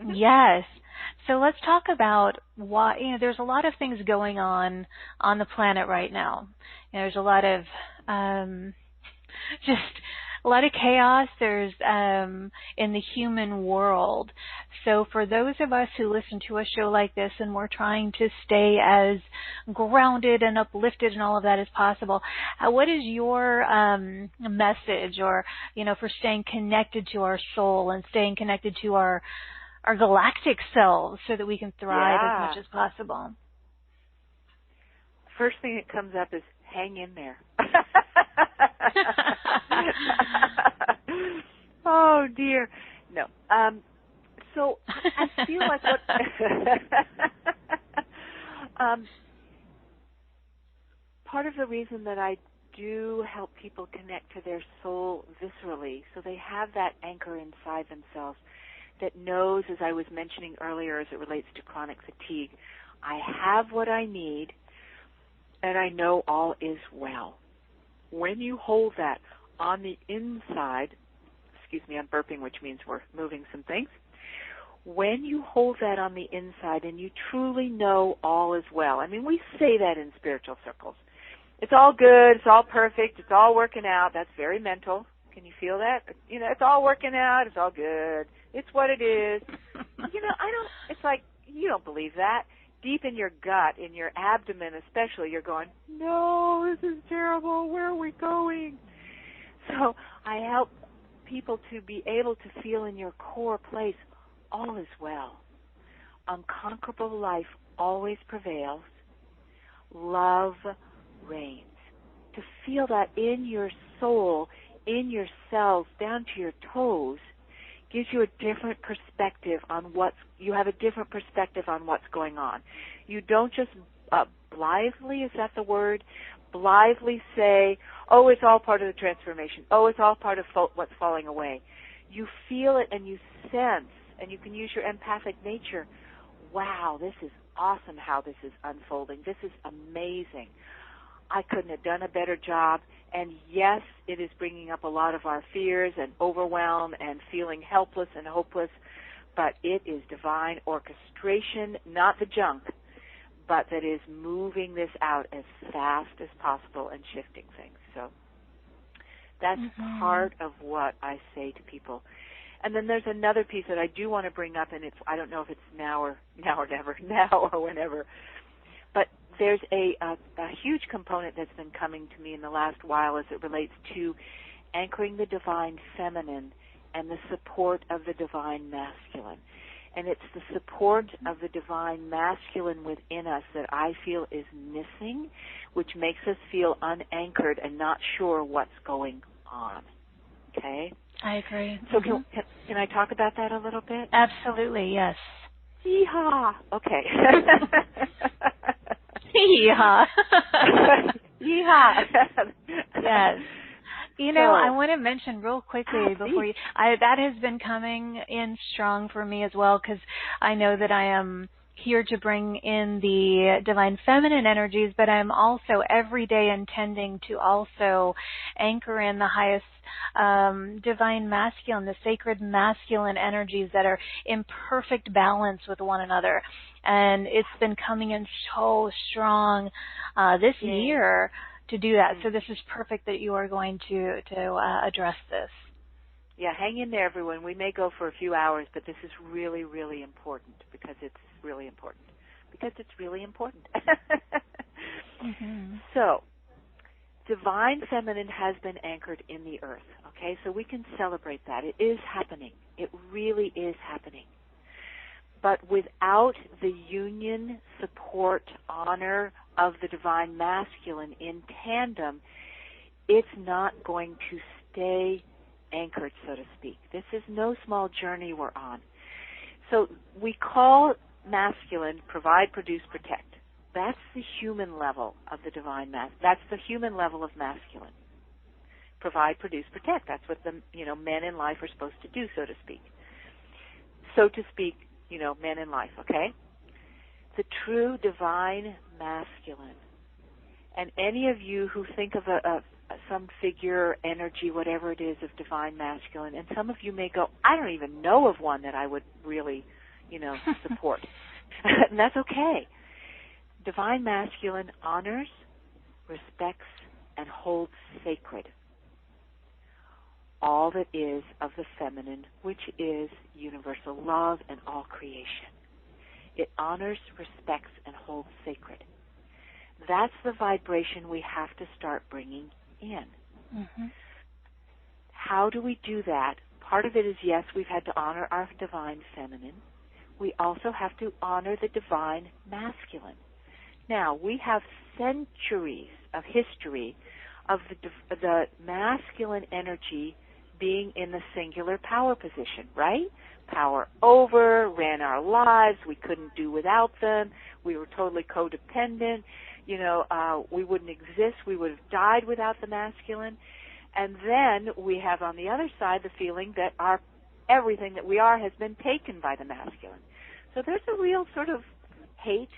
Mm-hmm. Yes. So let's talk about why, there's a lot of things going on the planet right now. There's a lot of, just a lot of chaos. There's, in the human world. So for those of us who listen to a show like this and we're trying to stay as grounded and uplifted and all of that as possible, what is your message or, for staying connected to our soul and staying connected to our galactic selves so that we can thrive as much as possible? First thing that comes up is hang in there. Oh, dear. No. So I feel like part of the reason that I do help people connect to their soul viscerally, so they have that anchor inside themselves that knows, as I was mentioning earlier as it relates to chronic fatigue, I have what I need and I know all is well. When you hold that on the inside, excuse me, I'm burping, which means we're moving some things. When you hold that on the inside and you truly know all is well, I mean, we say that in spiritual circles. It's all good, it's all perfect, it's all working out. That's very mental. Can you feel that? You know, it's all working out, it's all good. It's what it is. You know, it's like, you don't believe that. Deep in your gut, in your abdomen especially, you're going, no, this is terrible, where are we going? So I help people to be able to feel in your core place, all is well. Unconquerable life always prevails. Love reigns. To feel that in your soul, in your cells, down to your toes, gives you a different perspective on you have a different perspective on what's going on. You don't just blithely, is that the word? Blithely say, oh, it's all part of the transformation. Oh, it's all part of what's falling away. You feel it and you sense, and you can use your empathic nature. Wow, this is awesome how this is unfolding. This is amazing. I couldn't have done a better job. And yes, it is bringing up a lot of our fears and overwhelm and feeling helpless and hopeless, but it is divine orchestration, not the junk, but that is moving this out as fast as possible and shifting things. So that's part of what I say to people. And then there's another piece that I do want to bring up, and I don't know if it's now or never, now or whenever, but there's a huge component that's been coming to me in the last while as it relates to anchoring the divine feminine and the support of the divine masculine. And it's the support of the divine masculine within us that I feel is missing, which makes us feel unanchored and not sure what's going on. Okay? I agree. So can I talk about that a little bit? Absolutely, yes. Yeehaw! Okay. Yeehaw. Yeehaw. Yes. You know, I want to mention real quickly before that has been coming in strong for me as well, because I know that I am here to bring in the divine feminine energies, but I'm also every day intending to also anchor in the highest divine masculine, the sacred masculine energies that are in perfect balance with one another. And it's been coming in so strong this year to do that. So this is perfect that you are going to address this. Yeah, hang in there, everyone. We may go for a few hours, but this is really, really important because it's really important. So, divine feminine has been anchored in the earth, okay? So we can celebrate that. It is happening. It really is happening. But without the union, support, honor of the divine masculine in tandem, it's not going to stay anchored, so to speak. This is no small journey we're on. So we call masculine provide, produce, protect. That's the human level of the divine that's the human level of masculine. Provide, produce, protect. That's what the men in life are supposed to do, so to speak. So to speak, men in life, okay? The true divine masculine. And any of you who think of some figure, energy, whatever it is, of divine masculine, and some of you may go, I don't even know of one that I would really, support. And that's okay. Divine masculine honors, respects, and holds sacred all that is of the feminine, which is universal love and all creation. It honors, respects, and holds sacred. That's the vibration we have to start bringing in. Mm-hmm. How do we do that? Part of it is, yes, we've had to honor our divine feminine. We also have to honor the divine masculine. Now, we have centuries of history of the masculine energy being in the singular power position, right? Power over, ran our lives, we couldn't do without them, we were totally codependent. we wouldn't exist. We would have died without the masculine. And then we have on the other side the feeling that everything that we are has been taken by the masculine. So there's a real sort of hate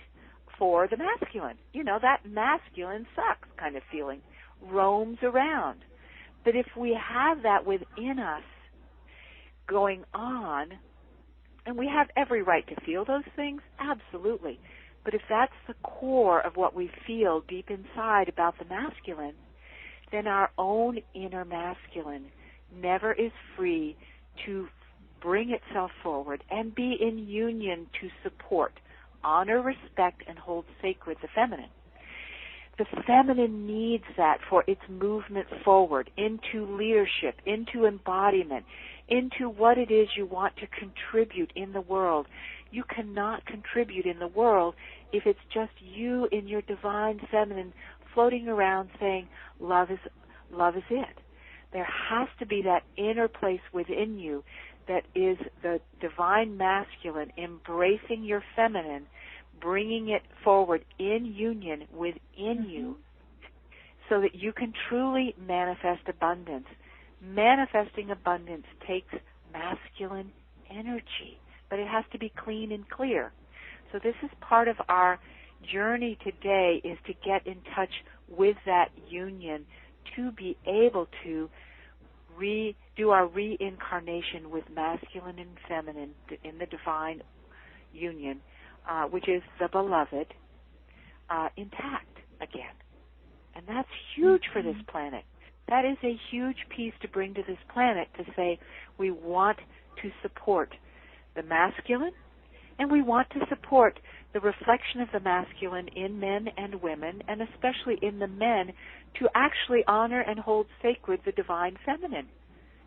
for the masculine. That masculine sucks kind of feeling roams around. But if we have that within us going on, and we have every right to feel those things, absolutely. But if that's the core of what we feel deep inside about the masculine, then our own inner masculine never is free to bring itself forward and be in union to support, honor, respect, and hold sacred the feminine. The feminine needs that for its movement forward into leadership, into embodiment, into what it is you want to contribute in the world. You cannot contribute in the world if it's just you in your divine feminine floating around saying, love is it. There has to be that inner place within you that is the divine masculine, embracing your feminine, bringing it forward in union within you so that you can truly manifest abundance. Manifesting abundance takes masculine energy, but it has to be clean and clear. So this is part of our journey today, is to get in touch with that union to be able to do our reincarnation with masculine and feminine in the divine union, which is the beloved, intact again. And that's huge for this planet. That is a huge piece to bring to this planet, to say we want to support the masculine, and we want to support the reflection of the masculine in men and women, and especially in the men, to actually honor and hold sacred the divine feminine.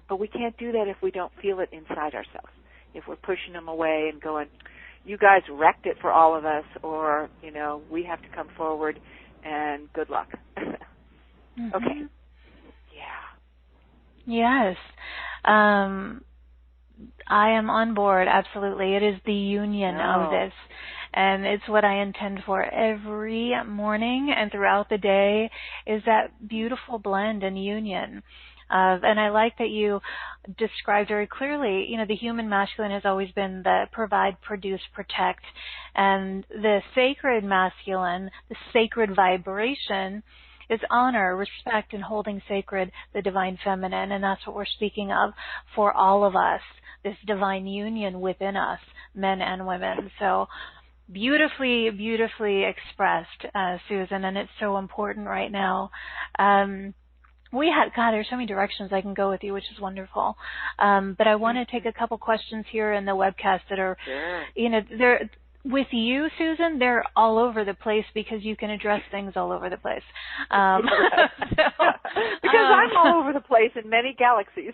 But we can't do that if we don't feel it inside ourselves. If we're pushing them away and going, you guys wrecked it for all of us, or, we have to come forward and good luck. Okay. Yeah. Yes. I am on board, absolutely. It is the union of this. And it's what I intend for every morning and throughout the day, is that beautiful blend and union. And I like that you described very clearly, the human masculine has always been the provide, produce, protect. And the sacred masculine, the sacred vibration, is honor, respect, and holding sacred the divine feminine. And that's what we're speaking of for all of us, this divine union within us, men and women. So beautifully, beautifully expressed, Susan, and it's so important right now. There's so many directions I can go with you, which is wonderful. But I want to take a couple questions here in the webcast that are, they're with you, Susan, they're all over the place because you can address things all over the place. Because I'm all over the place in many galaxies.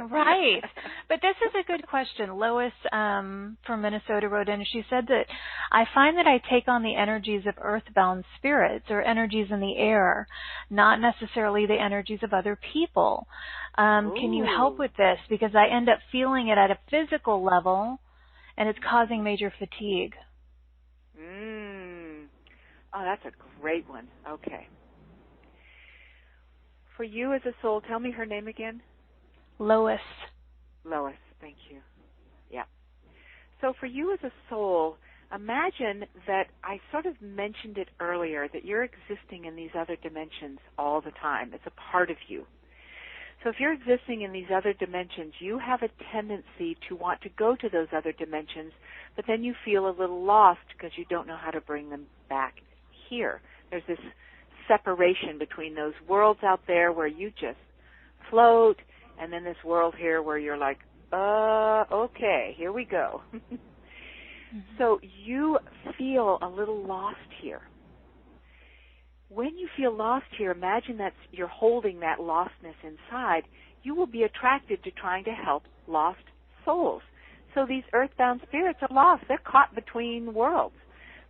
Right. But this is a good question. Lois from Minnesota wrote in, and she said that I find that I take on the energies of earthbound spirits or energies in the air, not necessarily the energies of other people. Can you help with this? Because I end up feeling it at a physical level, and it's causing major fatigue. Oh, that's a great one. Okay. For you as a soul, tell me her name again. Lois. Lois, thank you. Yeah. So for you as a soul, imagine that I sort of mentioned it earlier, that you're existing in these other dimensions all the time. It's a part of you. So if you're existing in these other dimensions, you have a tendency to want to go to those other dimensions, but then you feel a little lost because you don't know how to bring them back here. There's this separation between those worlds out there where you just float, and then this world here where you're like, okay, here we go. So you feel a little lost here. When you feel lost here, imagine that you're holding that lostness inside. You will be attracted to trying to help lost souls. So these earthbound spirits are lost. They're caught between worlds.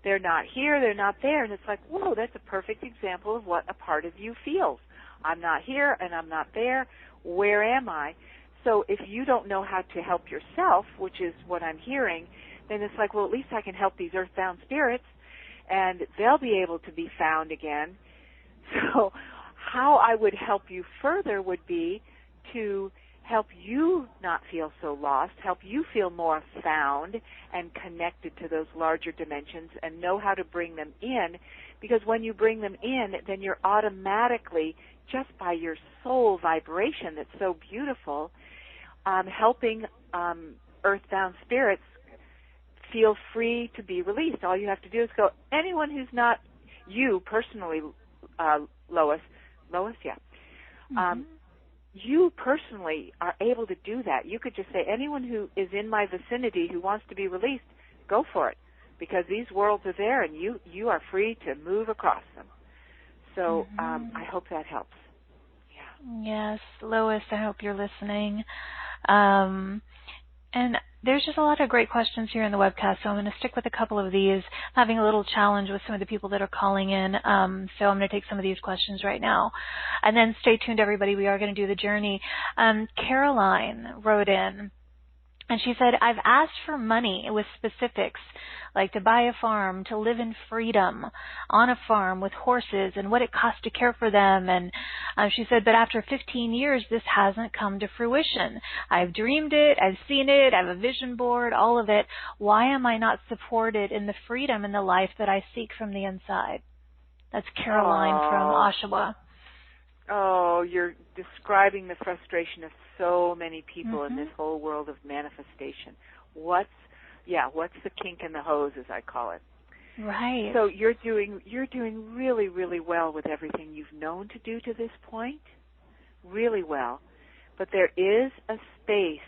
They're not here, they're not there. And it's like, whoa, that's a perfect example of what a part of you feels. I'm not here and I'm not there. Where am I? So if you don't know how to help yourself, which is what I'm hearing, then it's like, well, at least I can help these earthbound spirits. and they'll be able to be found again. So how I would help you further would be to help you not feel so lost, help you feel more found and connected to those larger dimensions and know how to bring them in, because when you bring them in, then you're automatically, just by your soul vibration that's so beautiful, helping earthbound spirits feel free to be released. All you have to do is go, anyone who's not you personally, Lois, yeah. You personally are able to do that. You could just say, anyone who is in my vicinity who wants to be released, go for it, because these worlds are there and you are free to move across them. So I hope that helps. Yeah. Yes, Lois, I hope you're listening. And there's just a lot of great questions here in the webcast, so I'm going to stick with a couple of these. I'm having a little challenge with some of the people that are calling in, so I'm going to take some of these questions right now. And then stay tuned, everybody. We are going to do the journey. Caroline wrote in, and she said, I've asked for money with specifics, like to buy a farm, to live in freedom on a farm with horses and what it costs to care for them. And she said, but after 15 years, this hasn't come to fruition. I've dreamed it, I've seen it, I have a vision board, all of it. Why am I not supported in the freedom and the life that I seek from the inside? That's Caroline from Oshawa. Oh, you're describing the frustration of so many people in this whole world of manifestation. What's the kink in the hose, as I call it? Right. So you're doing really, really well with everything you've known to do to this point, really well. But there is a space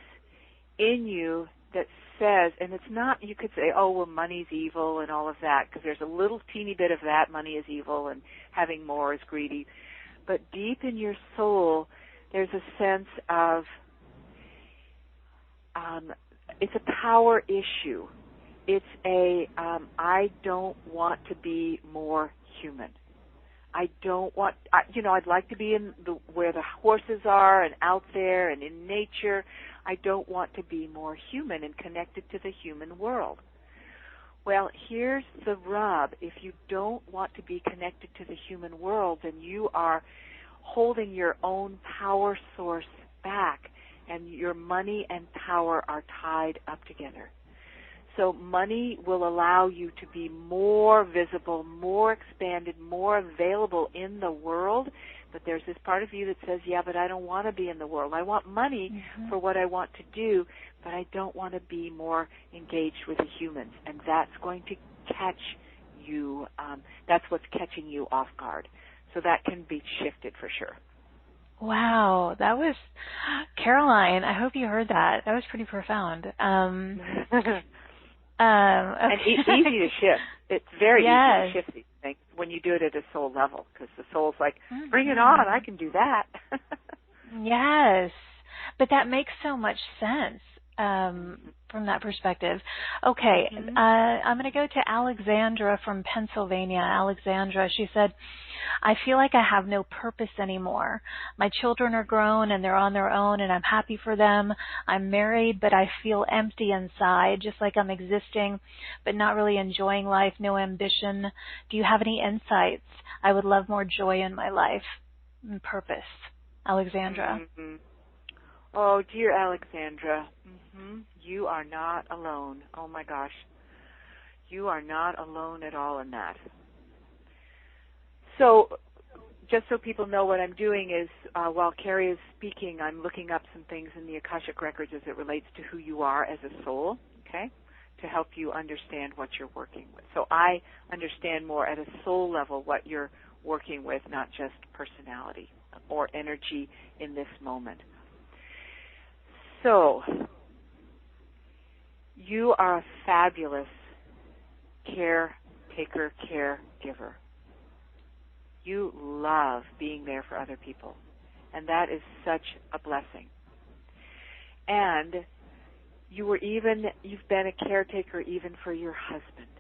in you that says, and it's not, you could say, oh, well, money's evil and all of that, because there's a little teeny bit of that, money is evil and having more is greedy. But deep in your soul, there's a sense of, it's a power issue. It's I don't want to be more human. I don't want, I'd like to be in where the horses are and out there and in nature. I don't want to be more human and connected to the human world. Well, here's the rub. If you don't want to be connected to the human world, then you are holding your own power source back, and your money and power are tied up together. So money will allow you to be more visible, more expanded, more available in the world. But there's this part of you that says, yeah, but I don't want to be in the world. I want money for what I want to do, but I don't want to be more engaged with the humans. And that's going to catch you. That's what's catching you off guard. So that can be shifted for sure. Wow, that was, Caroline, I hope you heard that. That was pretty profound. Okay. And easy to shift. It's very easy to shift these things when you do it at a soul level, because the soul's like, bring it on, I can do that. Yes, but that makes so much sense from that perspective. Okay, I'm going to go to Alexandra from Pennsylvania. Alexandra, she said, I feel like I have no purpose anymore. My children are grown and they're on their own and I'm happy for them. I'm married, but I feel empty inside, just like I'm existing, but not really enjoying life, no ambition. Do you have any insights? I would love more joy in my life and purpose. Alexandra. Oh, dear Alexandra, you are not alone. Oh, my gosh. You are not alone at all in that. So just so people know, what I'm doing is while Carrie is speaking, I'm looking up some things in the Akashic Records as it relates to who you are as a soul, okay, to help you understand what you're working with. So I understand more at a soul level what you're working with, not just personality or energy in this moment. So you are a fabulous caretaker, caregiver. You love being there for other people, and that is such a blessing. And you've been a caretaker even for your husband.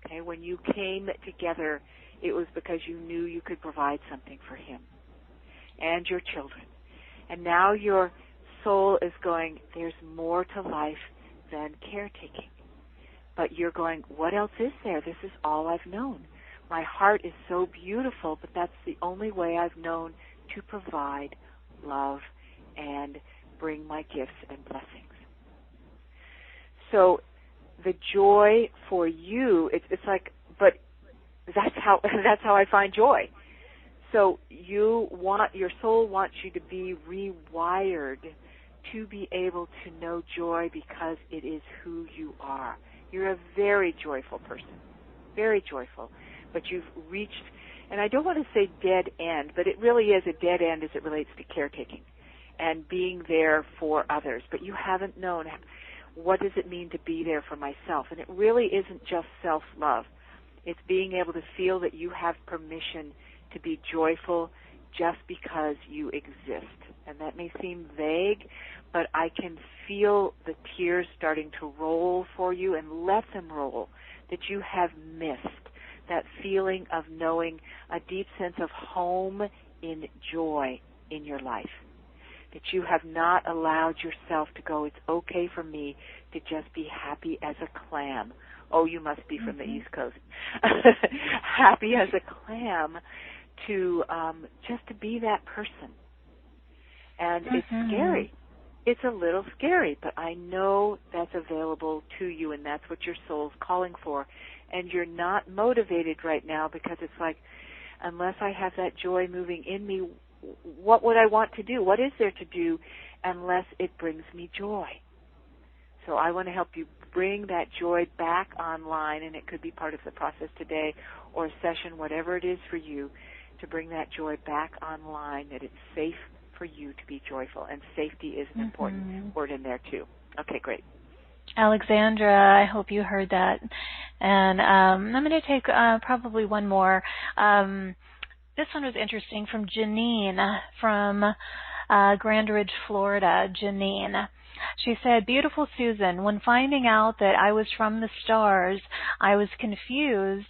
Okay, when you came together, it was because you knew you could provide something for him and your children. And now your soul is going, there's more to life than caretaking. but you're going, what else is there? This is all I've known. My heart is so beautiful, but that's the only way I've known to provide love and bring my gifts and blessings. So the joy for you, it's like, but that's how I find joy. So your soul wants you to be rewired to be able to know joy because it is who you are. You're a very joyful person, very joyful, but you've reached, and I don't want to say dead end, but it really is a dead end as it relates to caretaking and being there for others, but you haven't known what does it mean to be there for myself, and it really isn't just self-love. It's being able to feel that you have permission to be joyful just because you exist. And that may seem vague, but I can feel the tears starting to roll for you, and let them roll, that you have missed that feeling of knowing a deep sense of home in joy in your life, that you have not allowed yourself to go, it's okay for me to just be happy as a clam. Oh, you must be from the East Coast. Happy as a clam to just to be that person. And it's scary. It's a little scary, but I know that's available to you, and that's what your soul's calling for. And you're not motivated right now because it's like, unless I have that joy moving in me, what would I want to do? What is there to do unless it brings me joy? So I want to help you bring that joy back online, and it could be part of the process today or a session, whatever it is for you, to bring that joy back online, that it's safe for you to be joyful. And safety is an important word in there too. Okay, great. Alexandra, I hope you heard that. And I'm going to take probably one more. This one was interesting from Janine from Grand Ridge, Florida. Janine. She said, beautiful Susan, when finding out that I was from the stars, I was confused.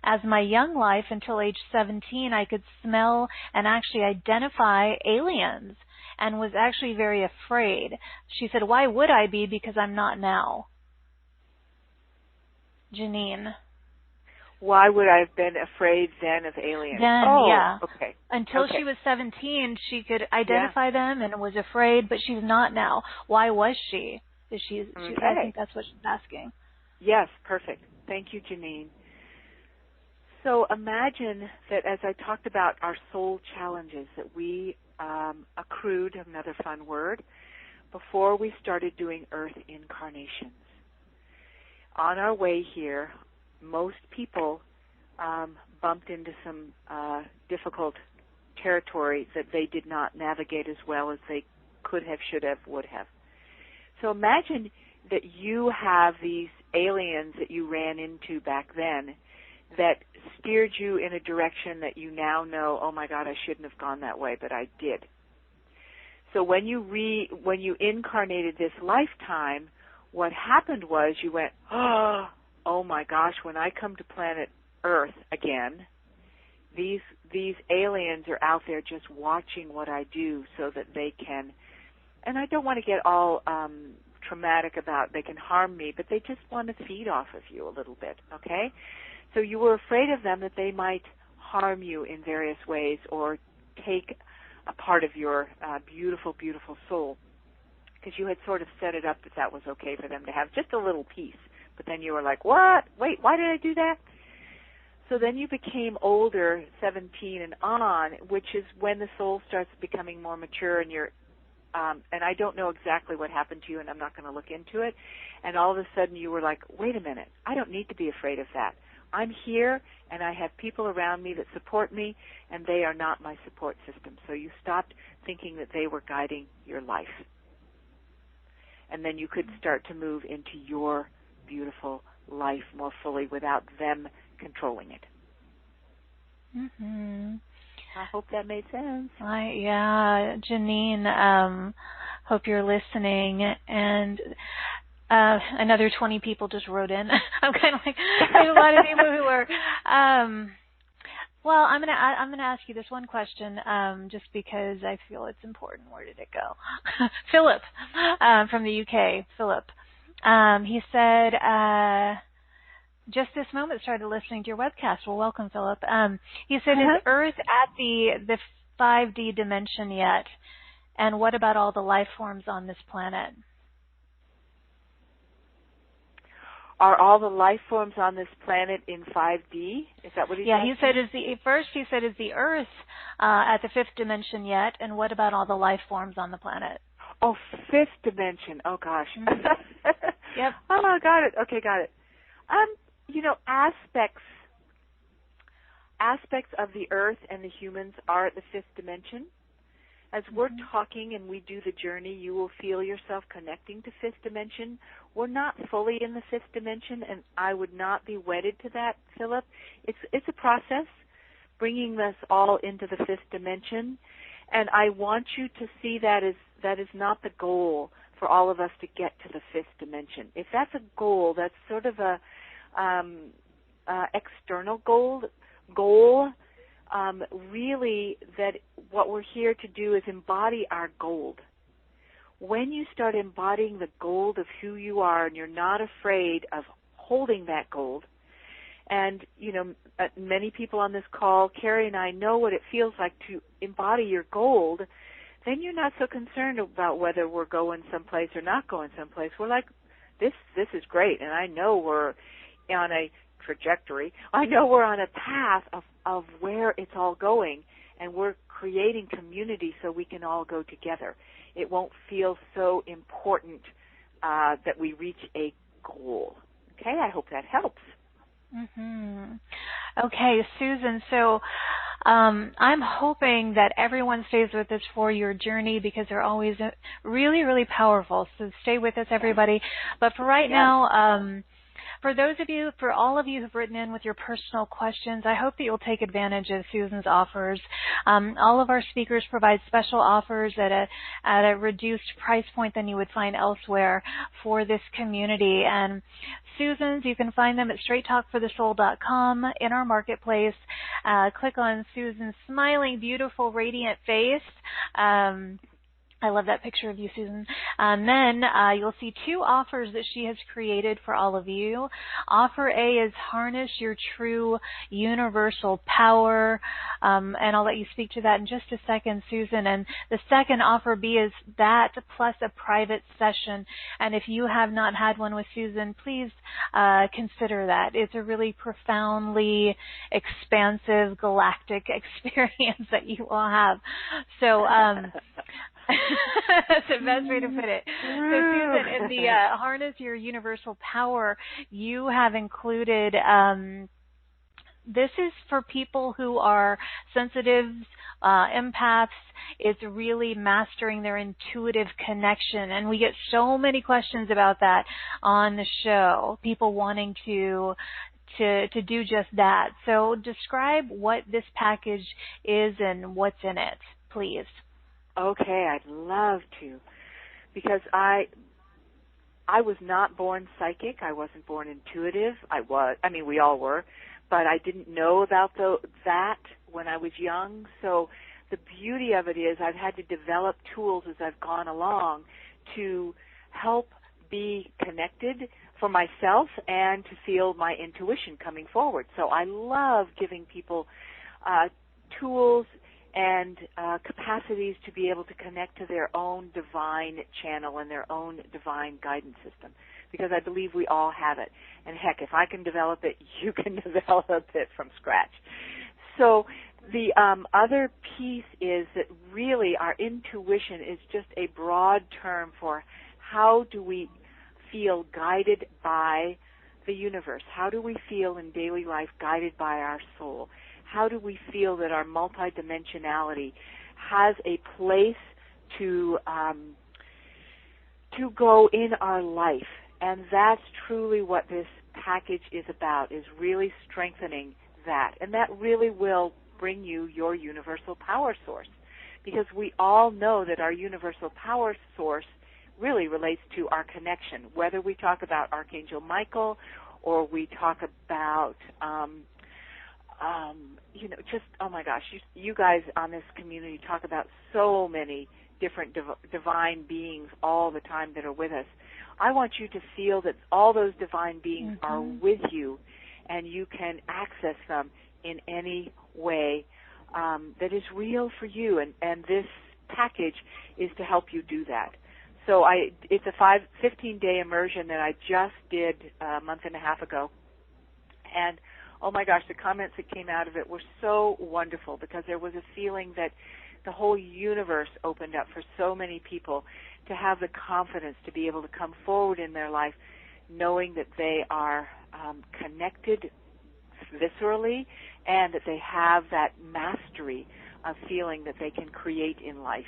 As my young life until age 17, I could smell and actually identify aliens and was actually very afraid. She said, why would I be? Because I'm not now. Janine. Why would I have been afraid then of aliens? Then, yeah. Okay. Until she was 17, she could identify them and was afraid, but she's not now. Why was she? I think that's what she's asking. Yes, perfect. Thank you, Janine. So imagine that as I talked about our soul challenges that we accrued, another fun word, before we started doing Earth incarnations. On our way here, most people bumped into some difficult territory that they did not navigate as well as they could have, should have, would have. So imagine that you have these aliens that you ran into back then that steered you in a direction that you now know, oh my God, I shouldn't have gone that way, but I did. So when you incarnated this lifetime, what happened was you went, oh my gosh, when I come to planet Earth again, these aliens are out there just watching what I do so that they can, and I don't want to get all traumatic about they can harm me, but they just want to feed off of you a little bit, okay? So you were afraid of them that they might harm you in various ways or take a part of your beautiful, beautiful soul, because you had sort of set it up that that was okay for them to have just a little piece. But then you were like, what? Wait, why did I do that? So then you became older, 17 and on, which is when the soul starts becoming more mature, and you're and I don't know exactly what happened to you, and I'm not going to look into it. And all of a sudden you were like, wait a minute, I don't need to be afraid of that. I'm here, and I have people around me that support me, and they are not my support system. So you stopped thinking that they were guiding your life. And then you could start to move into your beautiful life more fully without them controlling it. I hope that made sense. Yeah, Janine, hope you're listening. And another 20 people just wrote in. I'm kind of like, there's a lot of people who are. Well, I'm gonna ask you this one question, just because I feel it's important. Where did it go? Philip, from the UK. Philip, He said, just this moment started listening to your webcast. Well, welcome, Philip. He said, is Earth at the 5D dimension yet? And what about all the life forms on this planet? Are all the life forms on this planet in 5D? Is that what he said? Yeah, he said, is the Earth at the 5th dimension yet? And what about all the life forms on the planet? Oh, 5th dimension. Oh, gosh. Mm-hmm. Yep. Oh, got it. Okay, got it. Aspects of the Earth and the humans are at the 5th dimension. As we're talking and we do the journey, you will feel yourself connecting to 5th dimension. We're not fully in the 5th dimension, and I would not be wedded to that, Philip. It's a process, bringing us all into the 5th dimension, and I want you to see that is not the goal for all of us to get to the 5th dimension. If that's a goal, that's sort of a external goal. Really, that what we're here to do is embody our gold. When you start embodying the gold of who you are, and you're not afraid of holding that gold, and many people on this call, Carrie and I, know what it feels like to embody your gold, then you're not so concerned about whether we're going someplace or not going someplace. We're like, this is great, and I know we're on a trajectory. I know we're on a path of where it's all going, and we're creating community so we can all go together. It won't feel so important that we reach a goal. Okay, I hope that helps. Mm-hmm. Okay, Susan, so I'm hoping that everyone stays with us for your journey, because they're always really, really powerful. So stay with us, everybody. But for right now, for all of you who've written in with your personal questions, I hope that you'll take advantage of Susan's offers. All of our speakers provide special offers at a reduced price point than you would find elsewhere for this community. And Susan's, you can find them at straighttalkforthesoul.com in our marketplace. Click on Susan's smiling, beautiful, radiant face. I love that picture of you, Susan. And then you'll see 2 offers that she has created for all of you. Offer A is Harness Your True Universal Power, and I'll let you speak to that in just a second, Susan. And the second, Offer B, is that plus a private session. And if you have not had one with Susan, please consider that. It's a really profoundly expansive galactic experience that you will have. So that's the best way to put it. So, Susan, in the Harness Your Universal Power, you have included, this is for people who are sensitives, empaths. It's really mastering their intuitive connection. And we get so many questions about that on the show, people wanting to do just that. So describe what this package is and what's in it, please. Okay, I'd love to, because I was not born psychic. I wasn't born intuitive. We all were, but I didn't know about that when I was young. So the beauty of it is I've had to develop tools as I've gone along to help be connected for myself and to feel my intuition coming forward. So I love giving people tools and capacities to be able to connect to their own divine channel and their own divine guidance system, because I believe we all have it. And heck, if I can develop it, you can develop it from scratch. So the other piece is that really our intuition is just a broad term for how do we feel guided by the universe? How do we feel in daily life guided by our soul? How do we feel that our multidimensionality has a place to go in our life? And that's truly what this package is about, is really strengthening that. And that really will bring you your universal power source, because we all know that our universal power source really relates to our connection, whether we talk about Archangel Michael or we talk about oh my gosh, you guys on this community talk about so many different divine beings all the time that are with us. I want you to feel that all those divine beings are with you, and you can access them in any way that is real for you. And this package is to help you do that. So it's a 15-day immersion that I just did a month and a half ago. And, oh, my gosh, the comments that came out of it were so wonderful, because there was a feeling that the whole universe opened up for so many people to have the confidence to be able to come forward in their life knowing that they are connected viscerally and that they have that mastery of feeling that they can create in life.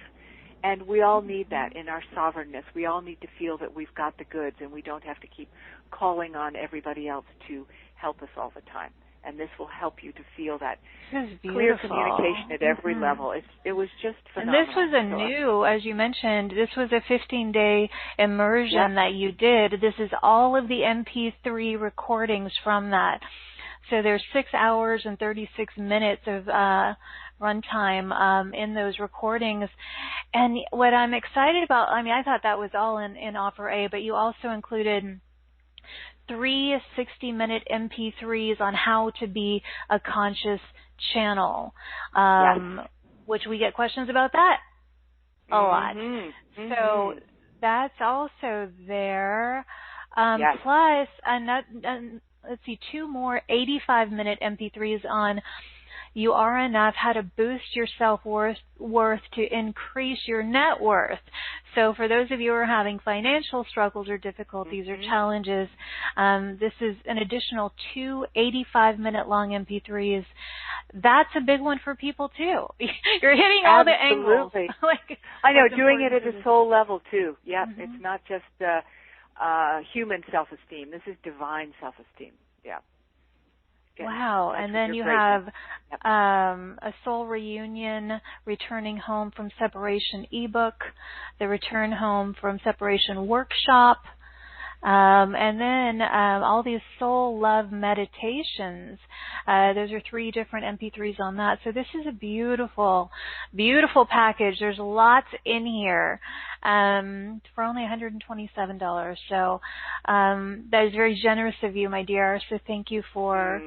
And we all need that in our sovereignness. We all need to feel that we've got the goods and we don't have to keep calling on everybody else to help us all the time. And this will help you to feel that clear communication at every level. It was just phenomenal. And this was a new, as you mentioned, this was a 15-day immersion that you did. This is all of the MP3 recordings from that. So there's 6 hours and 36 minutes of runtime in those recordings. And what I'm excited about, I mean, I thought that was all in Offer A, but you also included 3 60-minute MP3s on how to be a conscious channel, which we get questions about that a lot. So that's also there. Plus, let's see, 2 more 85-minute MP3s on You Are Enough, how to boost your self-worth to increase your net worth. So for those of you who are having financial struggles or difficulties or challenges, this is an additional 2 85-minute long MP3s. That's a big one for people, too. You're hitting all the angles. I know, doing it at a soul level, too. Yep, it's not just human self-esteem. This is divine self-esteem. Yeah. Wow. And then you have a Soul Reunion, Returning Home from Separation ebook, the Return Home from Separation workshop, and then all these soul love meditations. Those are 3 different MP3s on that. So this is a beautiful, beautiful package. There's lots in here for only $127. So that is very generous of you, my dear. So thank you for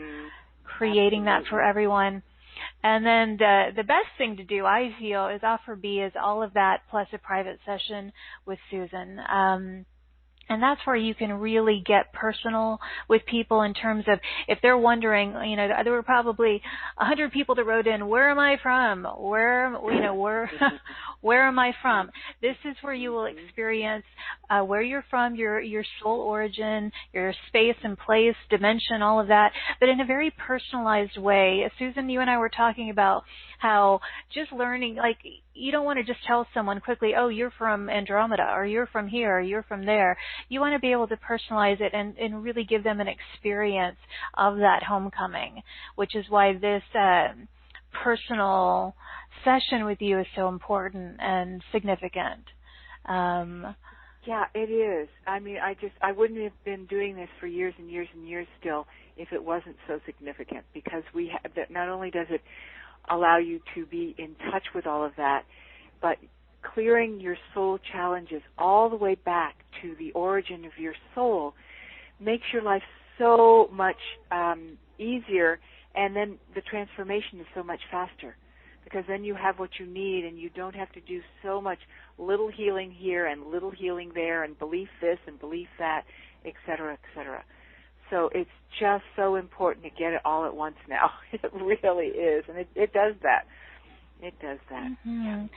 creating that for everyone. And then the best thing to do, I feel, is Offer B is all of that plus a private session with Susan. And that's where you can really get personal with people in terms of if they're wondering, you know, there were probably 100 people that wrote in, where am I from? Where am I from? This is where you will experience where you're from, your soul origin, your space and place, dimension, all of that, but in a very personalized way. Susan, you and I were talking about how just learning, like, you don't want to just tell someone quickly, oh, you're from Andromeda, or you're from here, or you're from there. You want to be able to personalize it and really give them an experience of that homecoming, which is why this personal session with you is so important and significant. Yeah, it is. I mean, I wouldn't have been doing this for years and years and years still if it wasn't so significant, because that not only does it allow you to be in touch with all of that, but clearing your soul challenges all the way back to the origin of your soul makes your life so much easier, and then the transformation is so much faster, because then you have what you need and you don't have to do so much little healing here and little healing there and belief this and belief that, et cetera, et cetera. So it's just so important to get it all at once now. It really is. And it does that. It does that.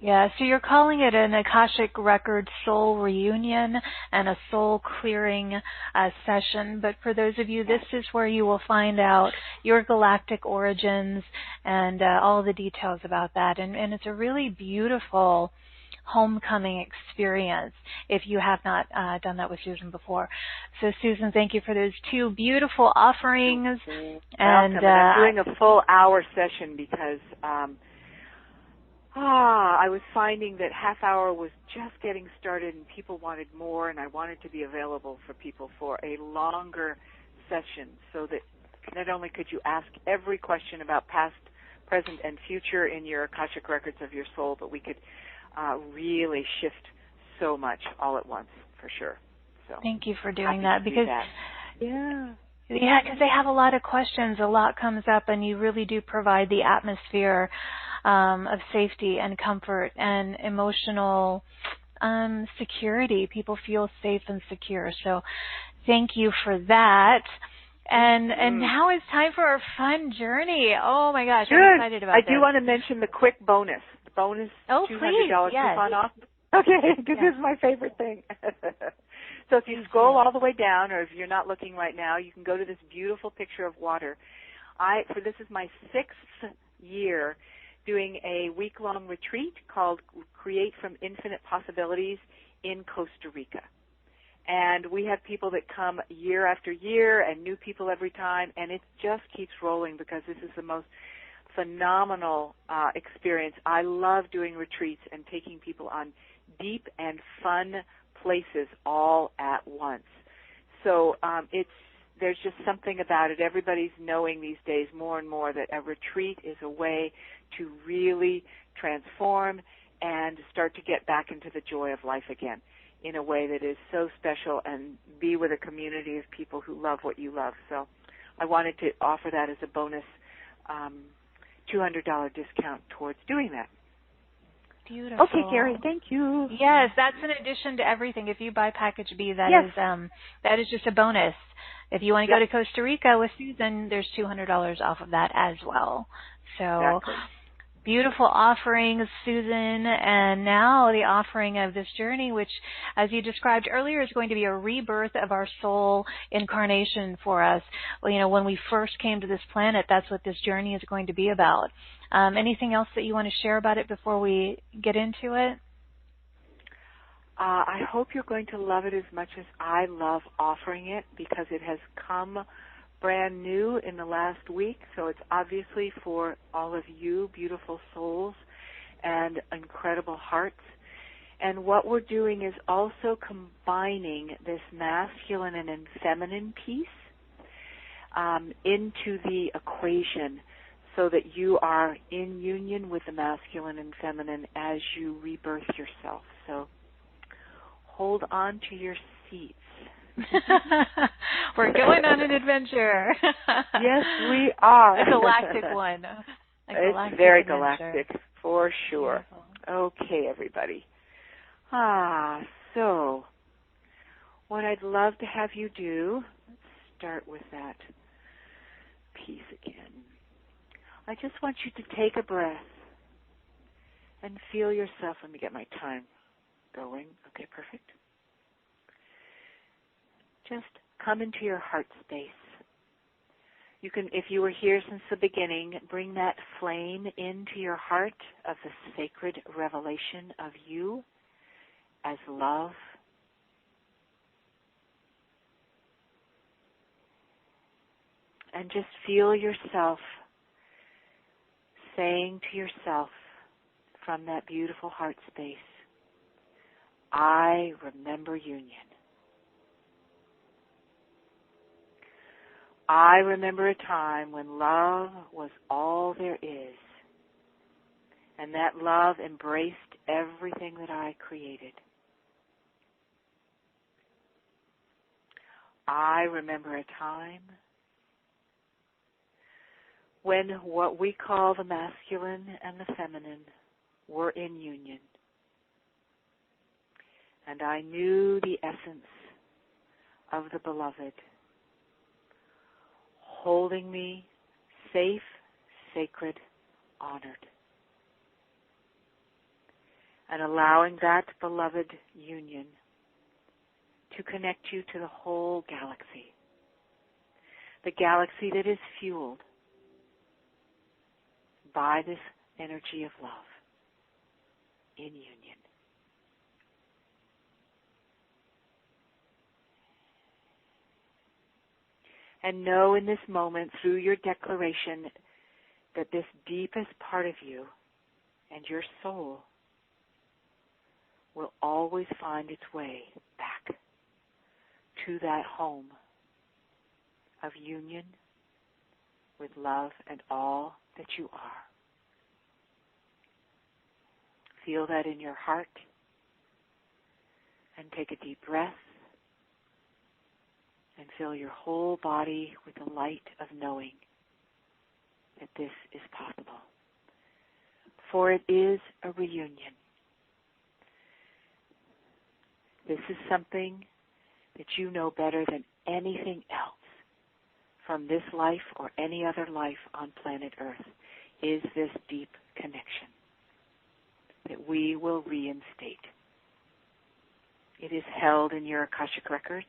Yeah, so you're calling it an Akashic Record Soul Reunion and a Soul Clearing session. But for those of you, this is where you will find out your galactic origins and all the details about that. And it's a really beautiful homecoming experience if you have not done that with Susan before. So Susan, thank you for those 2 beautiful offerings. And I'm doing a full hour session because I was finding that half hour was just getting started and people wanted more, and I wanted to be available for people for a longer session so that not only could you ask every question about past, present, and future in your Akashic Records of your soul, but we could really shift so much all at once, for sure. So thank you for doing happy that, to do because that. Yeah. Yeah, because they have a lot of questions, a lot comes up, and you really do provide the atmosphere of safety and comfort and emotional security. People feel safe and secure. So thank you for that. And now it's time for our fun journey. Oh my gosh, Good. I'm excited about this. I do want to mention the quick bonus. The bonus $200 coupon off. Okay, because this is my favorite thing. So if you scroll all the way down, or if you're not looking right now, you can go to this beautiful picture of water. This is my 6th year doing a week-long retreat called Create from Infinite Possibilities in Costa Rica. And we have people that come year after year and new people every time, and it just keeps rolling because this is the most phenomenal experience. I love doing retreats and taking people on deep and fun places all at once. So there's just something about it. Everybody's knowing these days more and more that a retreat is a way to really transform and start to get back into the joy of life again in a way that is so special, and be with a community of people who love what you love. So I wanted to offer that as a bonus $200 discount towards doing that. Beautiful. Okay, Gary, thank you. Yes, that's in addition to everything. If you buy package B, that is just a bonus. If you want to go to Costa Rica with Susan, there's $200 off of that as well. So beautiful offerings, Susan, and now the offering of this journey, which, as you described earlier, is going to be a rebirth of our soul incarnation for us. Well, you know, when we first came to this planet, that's what this journey is going to be about. Anything else that you want to share about it before we get into it? I hope you're going to love it as much as I love offering it, because it has come brand new in the last week, so it's obviously for all of you beautiful souls and incredible hearts. And what we're doing is also combining this masculine and feminine piece into the equation, so that you are in union with the masculine and feminine as you rebirth yourself. So hold on to your seats. We're going on an adventure. Yes, we are. A galactic one. It's very galactic, for sure. Beautiful. Okay, everybody. So what I'd love to have you do, let's start with that piece again. I just want you to take a breath and feel yourself. Let me get my time going. Okay, perfect. Just come into your heart space. You can, if you were here since the beginning, bring that flame into your heart of the sacred revelation of you as love. And just feel yourself saying to yourself from that beautiful heart space, I remember union. I remember a time when love was all there is, and that love embraced everything that I created. I remember a time when what we call the masculine and the feminine were in union. And I knew the essence of the beloved holding me safe, sacred, honored, and allowing that beloved union to connect you to the whole galaxy, the galaxy that is fueled by this energy of love in union. And know in this moment, through your declaration, that this deepest part of you and your soul will always find its way back to that home of union with love and all that you are. Feel that in your heart, and take a deep breath and fill your whole body with the light of knowing that this is possible. For it is a reunion. This is something that you know better than anything else from this life or any other life on planet Earth, is this deep connection that we will reinstate. It is held in your Akashic records,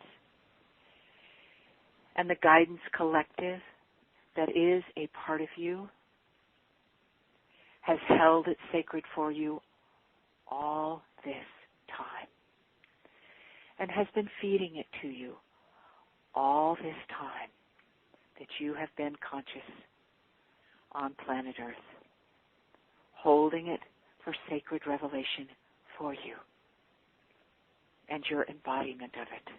and the guidance collective that is a part of you has held it sacred for you all this time and has been feeding it to you all this time that you have been conscious on planet Earth, holding it for sacred revelation for you and your embodiment of it.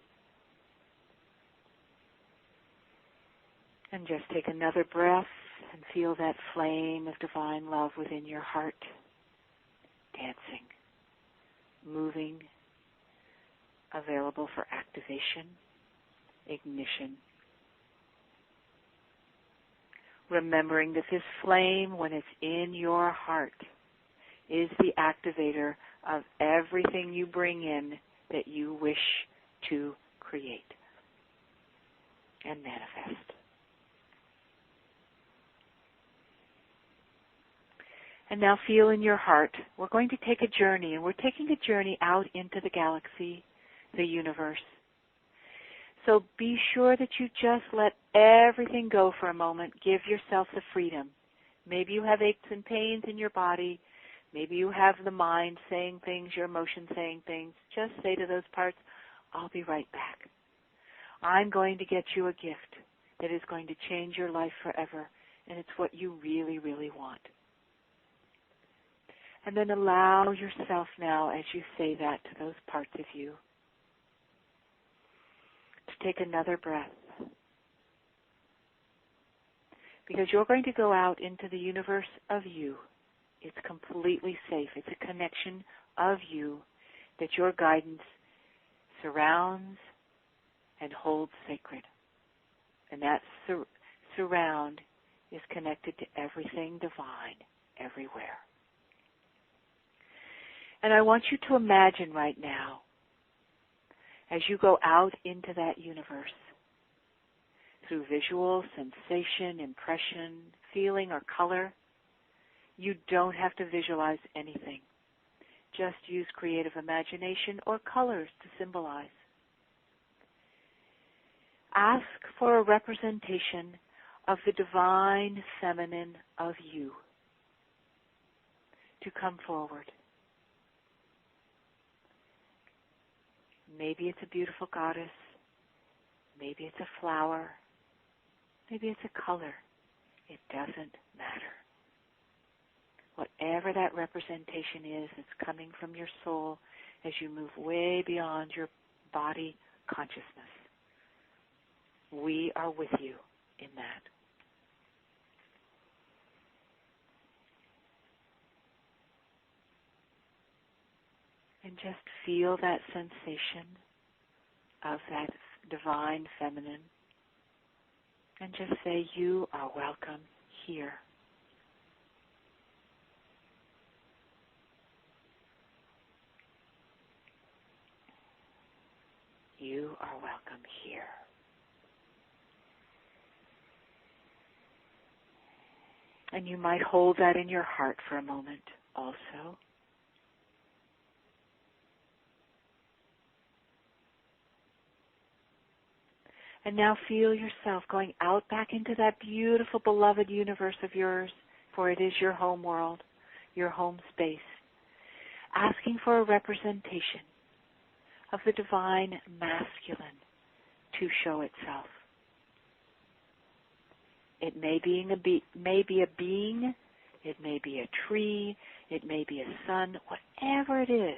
And just take another breath and feel that flame of divine love within your heart, dancing, moving, available for activation, ignition. Remembering that this flame, when it's in your heart, is the activator of everything you bring in that you wish to create and manifest. And now feel in your heart, we're going to take a journey, and we're taking a journey out into the galaxy, the universe. So be sure that you just let everything go for a moment. Give yourself the freedom. Maybe you have aches and pains in your body. Maybe you have the mind saying things, your emotions saying things. Just say to those parts, I'll be right back. I'm going to get you a gift that is going to change your life forever, and it's what you really, really want. And then allow yourself now, as you say that to those parts of you, to take another breath. Because you're going to go out into the universe of you. It's completely safe. It's a connection of you that your guidance surrounds and holds sacred. And that surround is connected to everything divine everywhere. And I want you to imagine right now, as you go out into that universe, through visual, sensation, impression, feeling, or color, you don't have to visualize anything. Just use creative imagination or colors to symbolize. Ask for a representation of the divine feminine of you to come forward. Maybe it's a beautiful goddess. Maybe it's a flower. Maybe it's a color. It doesn't matter. Whatever that representation is that's coming from your soul as you move way beyond your body consciousness. We are with you in that. And just feel that sensation of that divine feminine. And just say, you are welcome here. You are welcome here. And you might hold that in your heart for a moment also. And now feel yourself going out back into that beautiful, beloved universe of yours, for it is your home world, your home space, asking for a representation of the divine masculine to show itself. It may be a being, it may be a tree, it may be a sun, whatever it is,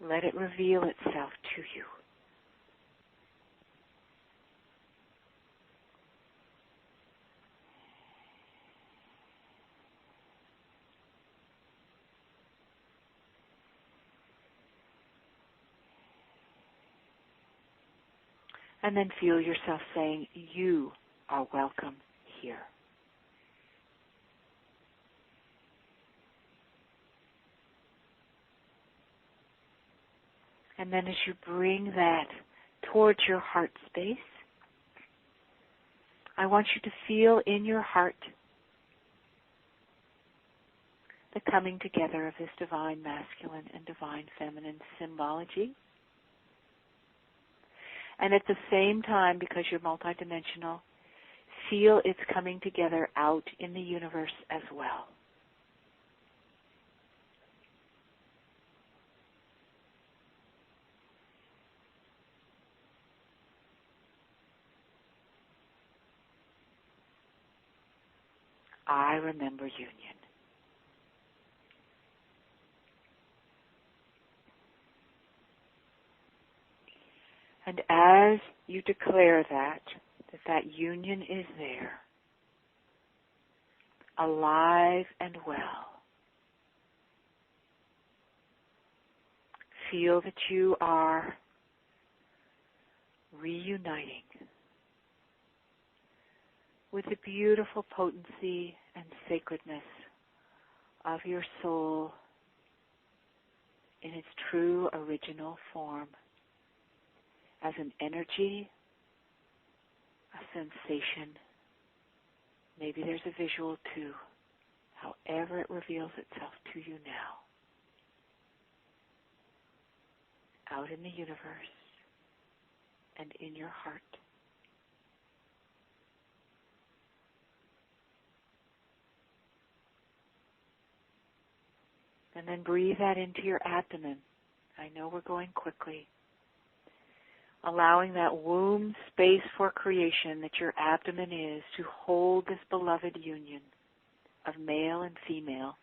let it reveal itself to you. And then feel yourself saying, you are welcome here. And then as you bring that towards your heart space, I want you to feel in your heart the coming together of this divine masculine and divine feminine symbology. And at the same time, because you're multidimensional, feel it's coming together out in the universe as well. I remember union. And as you declare that union is there, alive and well, feel that you are reuniting with the beautiful potency and sacredness of your soul in its true original form, as an energy, a sensation. Maybe there's a visual too, however it reveals itself to you now. Out in the universe and in your heart. And then breathe that into your abdomen. I know we're going quickly. Allowing that womb space for creation that your abdomen is to hold this beloved union of male and female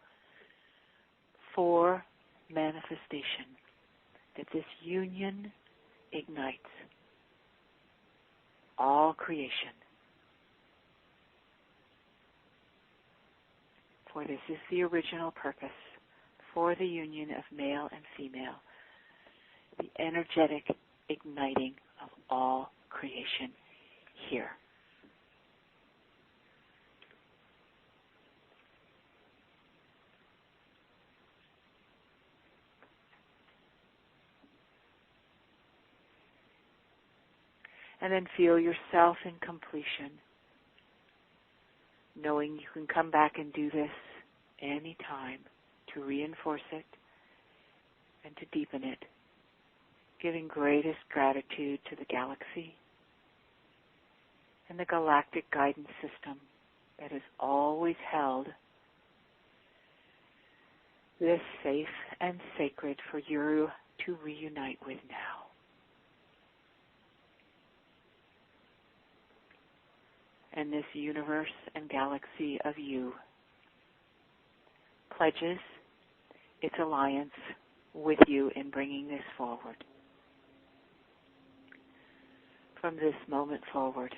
for manifestation. That this union ignites all creation. For this is the original purpose for the union of male and female, the energetic igniting of all creation here. And then feel yourself in completion, knowing you can come back and do this anytime to reinforce it and to deepen it, giving greatest gratitude to the galaxy and the galactic guidance system that has always held this safe and sacred for you to reunite with now. And this universe and galaxy of you pledges its alliance with you in bringing this forward. From this moment forward,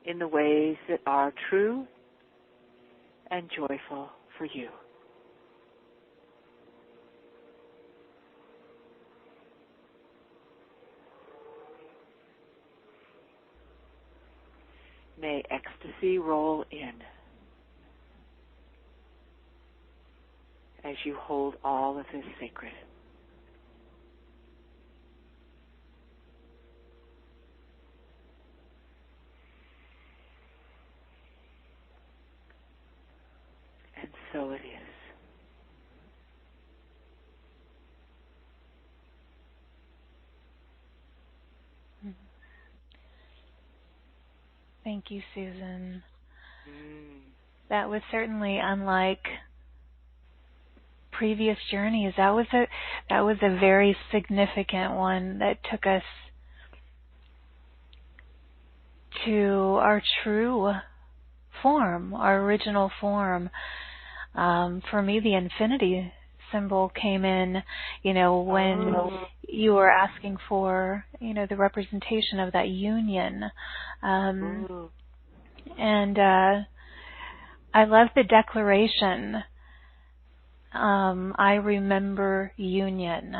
in the ways that are true and joyful for you. May ecstasy roll in as you hold all of this sacred. And so it is. Thank you, Susan. That was certainly unlike previous journeys. That was a very significant one that took us to our true form, our original form. For me, the infinity symbol came in, when you were asking for, the representation of that union. And I love the declaration, I remember union.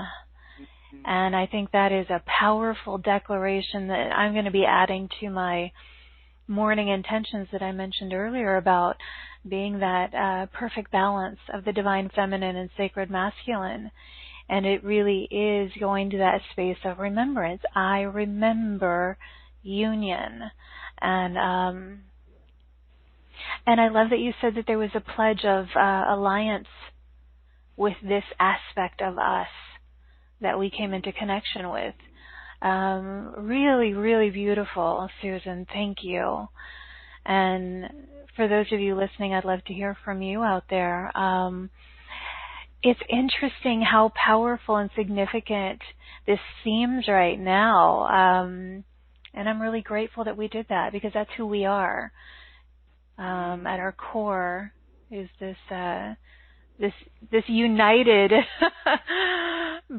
And I think that is a powerful declaration that I'm going to be adding to my morning intentions that I mentioned earlier about being that perfect balance of the divine feminine and sacred masculine. And it really is going to that space of remembrance. I remember union. And I love that you said that there was a pledge of alliance with this aspect of us that we came into connection with. Really, really beautiful, Susann. Thank you. And for those of you listening, I'd love to hear from you out there. It's interesting how powerful and significant this seems right now. And I'm really grateful that we did that, because that's who we are. At our core is this united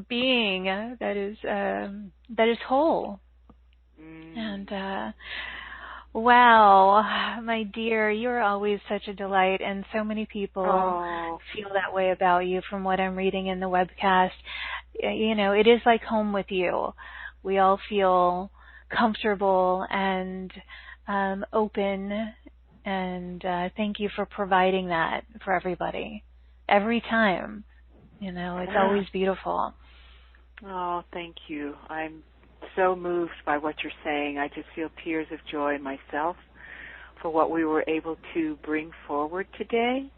being that is whole. And wow, my dear, you're always such a delight, and so many people feel that way about you from what I'm reading in the webcast. You know, it is like home with you. We all feel comfortable and open, and thank you for providing that for everybody. Every time, you know, it's always beautiful. Oh, thank you. I'm so moved by what you're saying. I just feel tears of joy myself for what we were able to bring forward today,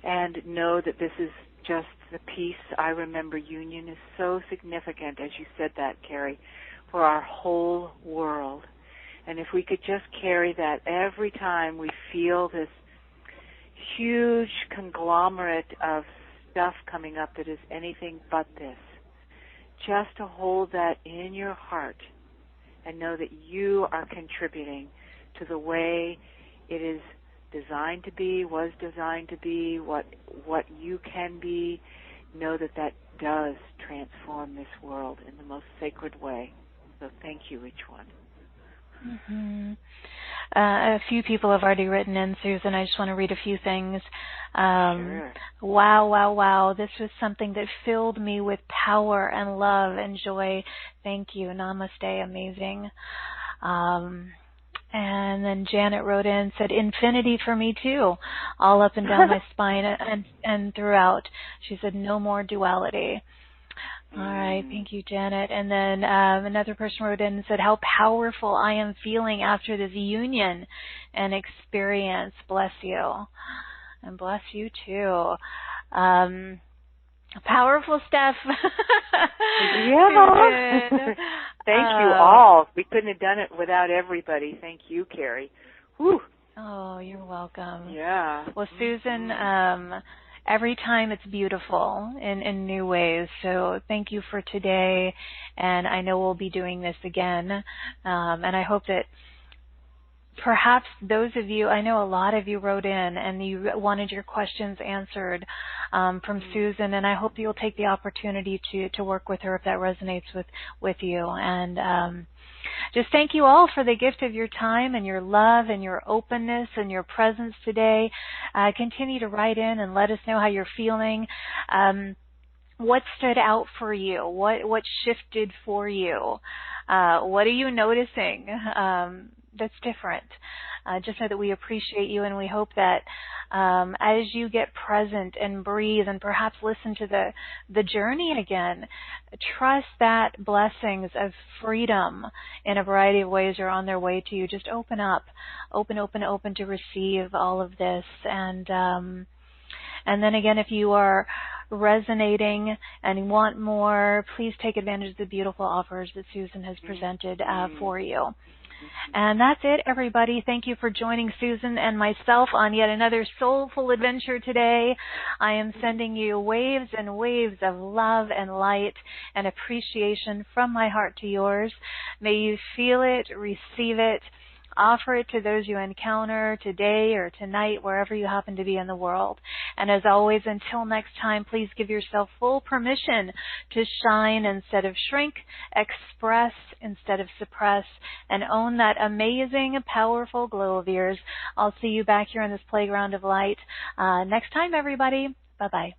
and know that this is just the piece. I remember union is so significant, as you said that, Carrie, for our whole world. And if we could just carry that every time we feel this huge conglomerate of stuff coming up that is anything but this, just to hold that in your heart and know that you are contributing to the way it is designed to be, was designed to be, what you can be. Know that that does transform this world in the most sacred way. So thank you, each one. Mm-hmm. A few people have already written in, Susann. I just want to read a few things. Sure. Wow. This was something that filled me with power and love and joy. Thank you. Namaste. Amazing. And then Janet wrote in and said, infinity for me too, all up and down my spine and throughout. She said, no more duality. All right. Thank you, Janet. And then another person wrote in and said, how powerful I am feeling after this union and experience. Bless you. And bless you too. Powerful stuff. Yeah. Thank you all. We couldn't have done it without everybody. Thank you, Carrie. Whew. Oh, you're welcome. Yeah. Well, Susann, every time it's beautiful in new ways. So thank you for today. And I know we'll be doing this again. And I hope that perhaps those of you, I know a lot of you wrote in and you wanted your questions answered from Susann, and I hope you'll take the opportunity to work with her if that resonates with you. And just thank you all for the gift of your time and your love and your openness and your presence today. Continue to write in and let us know how you're feeling. What stood out for you? What shifted for you? What are you noticing that's different? Just know that we appreciate you, and we hope that as you get present and breathe and perhaps listen to the journey again, trust that blessings of freedom in a variety of ways are on their way to you. Just open up, open to receive all of this. And then again, if you are resonating and want more, please take advantage of the beautiful offers that Susann has presented for you. And that's it, everybody. Thank you for joining Susann and myself on yet another soulful adventure today. I am sending you waves and waves of love and light and appreciation from my heart to yours. May you feel it, receive it, offer it to those you encounter today or tonight, wherever you happen to be in the world. And as always, until next time, please give yourself full permission to shine instead of shrink, express instead of suppress, and own that amazing, powerful glow of yours. I'll see you back here in this playground of light next time, everybody. Bye-bye.